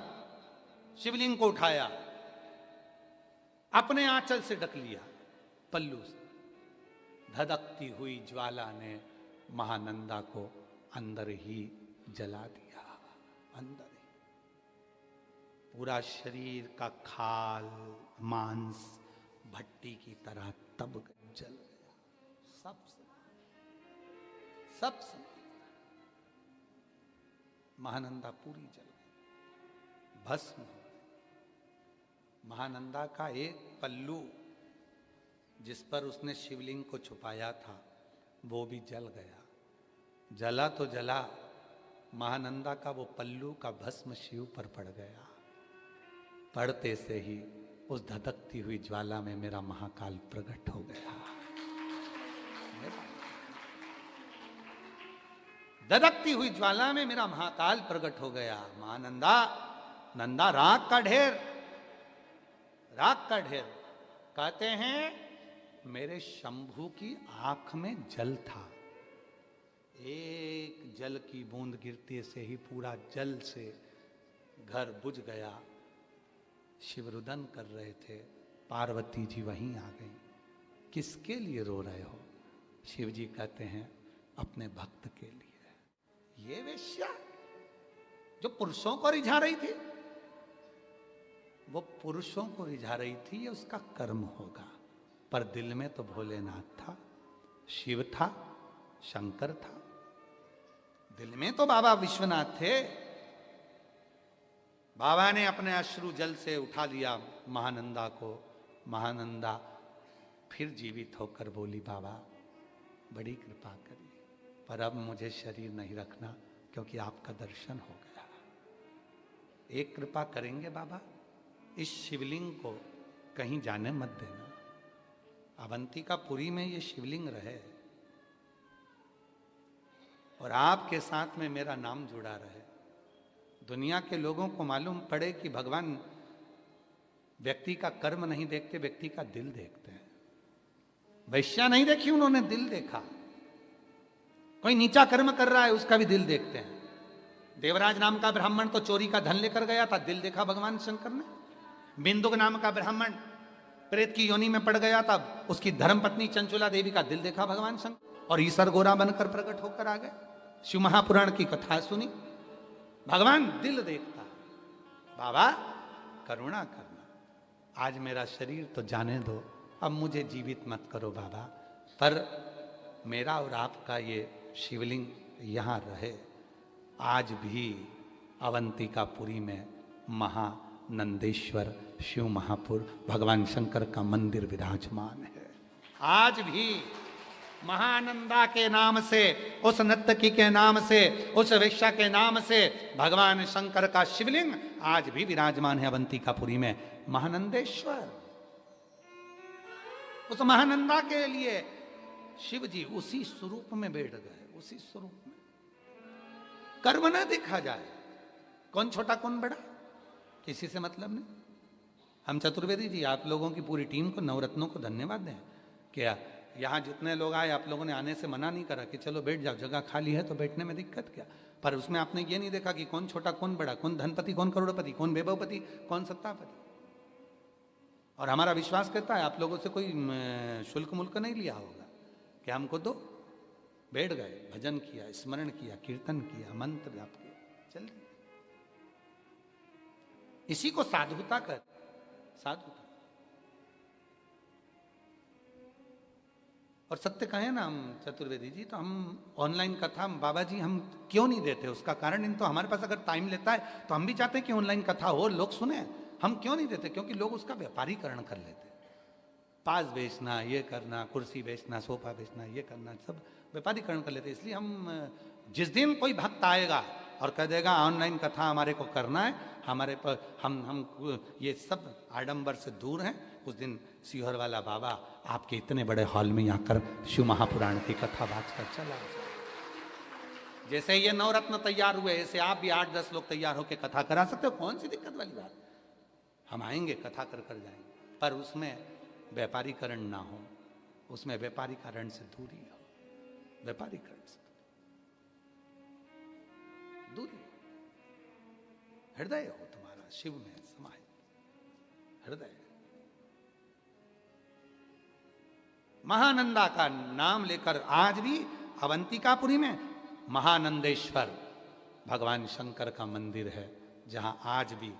शिवलिंग को उठाया, अपने आंचल से ढक लिया, पल्लू से धधकती हुई ज्वाला ने महानंदा को अंदर ही जला दिया। अंदर ही पूरा शरीर का खाल मांस भट्टी की तरह तब जल गया। सब महानंदा पूरी जल गई, भस्म हो गई। महानंदा का एक पल्लू जिस पर उसने शिवलिंग को छुपाया था वो भी जल गया। जला तो जला, महानंदा का वो पल्लू का भस्म शिव पर पड़ गया। पड़ते से ही उस धधकती हुई ज्वाला में मेरा महाकाल प्रकट हो गया। धधकती हुई ज्वाला में मेरा महाकाल प्रकट हो गया। महानंदा, नंदा राख का ढेर, राख का ढेर। कहते हैं मेरे शंभू की आंख में जल था। एक जल की बूंद गिरते से ही पूरा जल से घर बुझ गया। शिवरुदन कर रहे थे, पार्वती जी वहीं आ गई। किसके लिए रो रहे हो? शिव जी कहते हैं अपने भक्त के लिए। ये वेश्या जो पुरुषों को रिझा रही थी, वो पुरुषों को रिझा रही थी, ये उसका कर्म होगा। पर दिल में तो भोलेनाथ था, शिव था, शंकर था। दिल में तो बाबा विश्वनाथ थे। बाबा ने अपने अश्रु जल से उठा लिया महानंदा को। महानंदा फिर जीवित होकर बोली, बाबा बड़ी कृपा करिए, पर अब मुझे शरीर नहीं रखना क्योंकि आपका दर्शन हो गया। एक कृपा करेंगे बाबा, इस शिवलिंग को कहीं जाने मत देना। अवंतिकापुरी में ये शिवलिंग रहे और आपके साथ में मेरा नाम जुड़ा रहे। दुनिया के लोगों को मालूम पड़े कि भगवान व्यक्ति का कर्म नहीं देखते, व्यक्ति का दिल देखते हैं। वैश्या नहीं देखी उन्होंने, दिल देखा। कोई नीचा कर्म कर रहा है उसका भी दिल देखते हैं। देवराज नाम का ब्राह्मण तो चोरी का धन लेकर गया था, दिल देखा भगवान शंकर ने। बिंदुक नाम का ब्राह्मण प्रेत की योनि में पड़ गया था, उसकी धर्मपत्नी चंचुला देवी का दिल देखा भगवान शंकर और ईसर गोरा बनकर प्रकट होकर आ गए। शिव महापुराण की कथा सुनी। भगवान दिल देखता है। बाबा करुणा करना, आज मेरा शरीर तो जाने दो, अब मुझे जीवित मत करो बाबा, पर मेरा और आपका ये शिवलिंग यहाँ रहे। आज भी अवंतिकापुरी में महानंदेश्वर शिव महापुर भगवान शंकर का मंदिर विराजमान है। आज भी महानंदा के नाम से, उस नर्तकी के नाम से, उस वेश्या के नाम से भगवान शंकर का शिवलिंग आज भी विराजमान है अवंतिकापुरी में। महानंदेश्वर, उस महानंदा के लिए शिव जी उसी स्वरूप में बैठ गए, उसी स्वरूप में। कर्म न देखा जाए, कौन छोटा कौन बड़ा, किसी से मतलब नहीं। हम चतुर्वेदी जी आप लोगों की पूरी टीम को, नवरत्नों को धन्यवाद दें। क्या यहाँ जितने लोग आए आप लोगों ने आने से मना नहीं करा कि चलो बैठ जाओ, जगह खाली है तो बैठने में दिक्कत क्या। पर उसमें आपने ये नहीं देखा कि कौन छोटा कौन बड़ा, कौन धनपति कौन करोड़पति, कौन वैभवपति कौन सत्तापति। और हमारा विश्वास करता है आप लोगों से कोई शुल्क मुल्क नहीं लिया होगा कि हमको दो। बैठ गए, भजन किया, स्मरण किया, कीर्तन किया, मंत्र जाप किया, चल दिया। इसी को साधुता कर, साधुता। और सत्य कहें ना हम चतुर्वेदी जी, तो हम ऑनलाइन कथा बाबा जी हम क्यों नहीं देते, उसका कारण इन तो हमारे पास अगर टाइम लेता है तो हम भी चाहते हैं कि ऑनलाइन कथा हो, लोग सुने। हम क्यों नहीं देते? क्योंकि लोग उसका व्यापारीकरण कर लेते। पास बेचना, ये करना, कुर्सी बेचना, सोफा बेचना, ये करना, सब व्यापारीकरण कर लेते। इसलिए हम जिस दिन कोई भक्त आएगा और कह देगा ऑनलाइन कथा हमारे को करना है, हमारे पर हम ये सब आडंबर से दूर हैं, उस दिन सीहोर वाला बाबा आपके इतने बड़े हॉल में आकर शिव महापुराण की कथा बात कर चला। जैसे ये नवरत्न तैयार हुए, ऐसे आप भी 8-10 लोग तैयार होकर कथा करा सकते हो। कौन सी दिक्कत वाली बात? हम आएंगे, कथा कर कर जाएंगे, पर उसमें व्यापारीकरण ना हो, उसमें व्यापारीकरण से दूरी हो, व्यापारीकरण से दूरी। हृदय हो तुम्हारा शिव में समाहित, हृदय। महानंदा का नाम लेकर आज भी अवंतिकापुरी में महानंदेश्वर भगवान शंकर का मंदिर है, जहां आज भी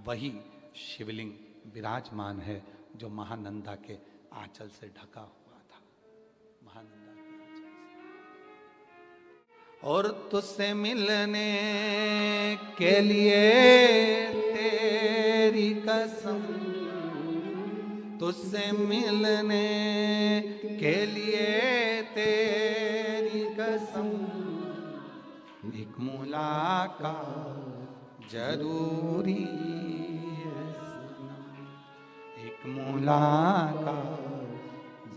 वही शिवलिंग विराजमान है जो महानंदा के आंचल से ढका हुआ था। महानंदा के आंचल से। और तुझसे मिलने के लिए तेरी कसम, तुझसे मिलने के लिए तेरी कसम, एक मुलाकात जरूरी है सनम, एक मुलाकात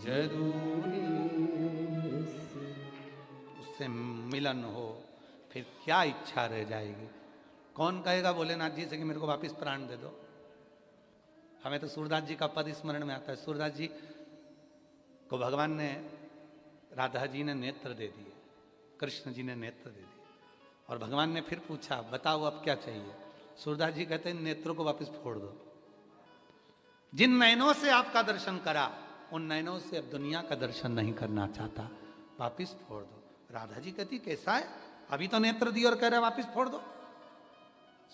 जरूरी है सनम। उससे मिलन हो फिर क्या इच्छा रह जाएगी। कौन कहेगा भोलेनाथ जी से कि मेरे को वापस प्राण दे दो। हमें तो सूरदास जी का पद स्मरण में आता है। सूरदास जी को भगवान ने, राधा जी ने नेत्र दे दिए, कृष्ण जी ने नेत्र दे दिए, और भगवान ने फिर पूछा बताओ अब क्या चाहिए। सूरदास जी कहते हैं नेत्रों को वापस फोड़ दो। जिन नयनों से आपका दर्शन करा उन नयनों से अब दुनिया का दर्शन नहीं करना चाहता, वापस फोड़ दो। राधा जी कहती कैसा है, अभी तो नेत्र दिए और कह रहे वापस फोड़ दो।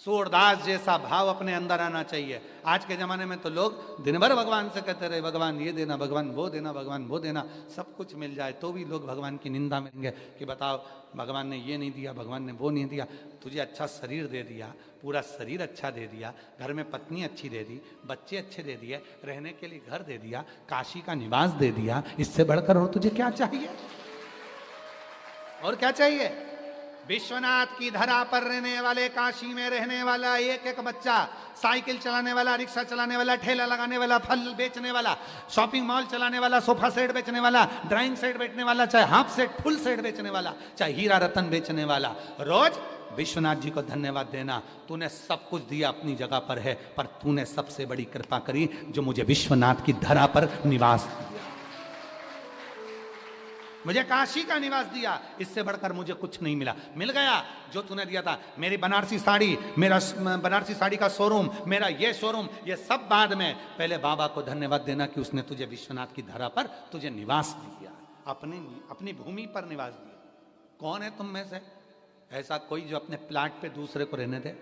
सूरदास जैसा भाव अपने अंदर आना चाहिए। आज के जमाने में तो लोग दिन भर भगवान से कहते रहे भगवान ये देना, भगवान वो देना, भगवान वो देना, सब कुछ मिल जाए तो भी लोग भगवान की निंदा करेंगे कि बताओ भगवान ने ये नहीं दिया, भगवान ने वो नहीं दिया। तुझे अच्छा शरीर दे दिया, पूरा शरीर अच्छा दे दिया, घर में पत्नी अच्छी दे दी, बच्चे अच्छे दे दिए, रहने के लिए घर दे दिया, काशी का निवास दे दिया, इससे बढ़कर और तुझे क्या चाहिए? और क्या चाहिए? विश्वनाथ की धरा पर रहने वाले, काशी में रहने वाला एक एक बच्चा, साइकिल चलाने वाला, रिक्शा चलाने वाला, ठेला लगाने वाला, फल बेचने वाला, शॉपिंग मॉल चलाने वाला, सोफा सेट बेचने वाला, ड्राइंग सेट बेचने वाला, चाहे हाफ सेट फुल सेट बेचने वाला, चाहे हीरा रतन बेचने वाला, रोज विश्वनाथ जी को धन्यवाद देना। तूने सब कुछ दिया अपनी जगह पर है, पर तूने सबसे बड़ी कृपा करी जो मुझे विश्वनाथ की धरा पर निवास दिया, मुझे काशी का निवास दिया, इससे बढ़कर मुझे कुछ नहीं मिला। मिल गया जो तूने दिया था, मेरी बनारसी साड़ी, मेरा बनारसी साड़ी का शोरूम, मेरा ये शोरूम, ये सब बाद में। पहले बाबा को धन्यवाद देना कि उसने तुझे विश्वनाथ की धरा पर तुझे निवास दिया, अपनी भूमि पर निवास दिया। कौन है तुम में से ऐसा कोई जो अपने प्लाट पे दूसरे को रहने दे?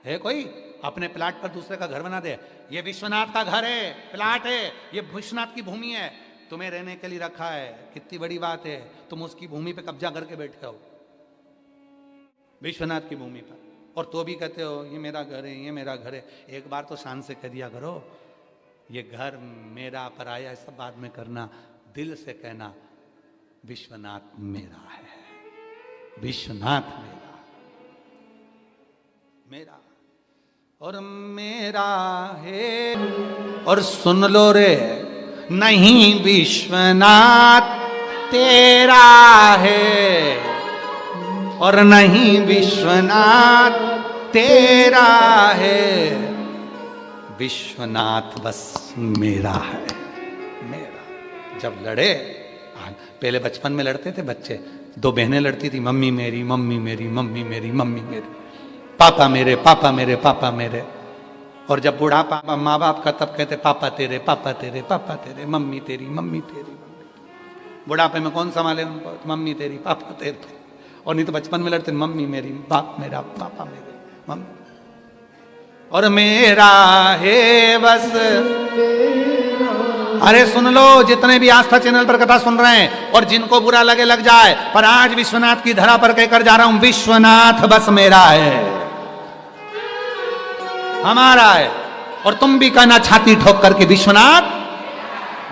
है कोई अपने प्लाट पर दूसरे का घर बना दे? ये विश्वनाथ का घर है, प्लाट है, ये विश्वनाथ की भूमि है, तुम्हें रहने के लिए रखा है। कितनी बड़ी बात है, तुम उसकी भूमि पे कब्जा करके बैठे हो, विश्वनाथ की भूमि पर, और तो भी कहते हो ये मेरा घर है, ये मेरा घर है। एक बार तो शान से कह दिया करो ये घर मेरा, पराया है सब बाद में करना। दिल से कहना विश्वनाथ मेरा है, विश्वनाथ मेरा, मेरा और मेरा है। और सुन लो रे, नहीं विश्वनाथ तेरा है, और नहीं विश्वनाथ तेरा है, विश्वनाथ बस मेरा है, मेरा। जब लड़े, पहले बचपन में लड़ते थे बच्चे, दो बहनें लड़ती थी, मम्मी मेरी, मम्मी मेरी, मम्मी मेरी, मम्मी मेरी, पापा मेरे, पापा मेरे, पापा मेरे। और जब बुढ़ापा माँ बाप का, तब कहते पापा तेरे, पापा तेरे, पापा तेरे, मम्मी तेरी, मम्मी तेरी, मम्मी। बुढ़ापे में कौन संभाले उनको? मम्मी तेरी, पापा तेरे। और नहीं तो बचपन में लड़ते मम्मी मेरी, बाप मेरा, पापा मेरे, मम्मी। और मेरा है बस। अरे सुन लो, जितने भी आस्था चैनल पर कथा सुन रहे हैं, और जिनको बुरा लगे लग जाए, पर आज विश्वनाथ की धरा पर कहकर जा रहा हूं, विश्वनाथ बस मेरा है, हमारा है। और तुम भी कहना छाती ठोक करके विश्वनाथ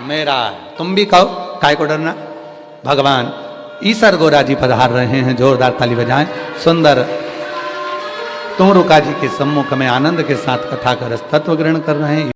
मेरा है। तुम भी कहो, काय को डरना। भगवान ईसर गोरा जी पधार रहे हैं, जोरदार ताली बजाएं। सुंदर तुमरुका जी के सम्मुख में आनंद के साथ कथा का रस तत्व ग्रहण कर रहे हैं।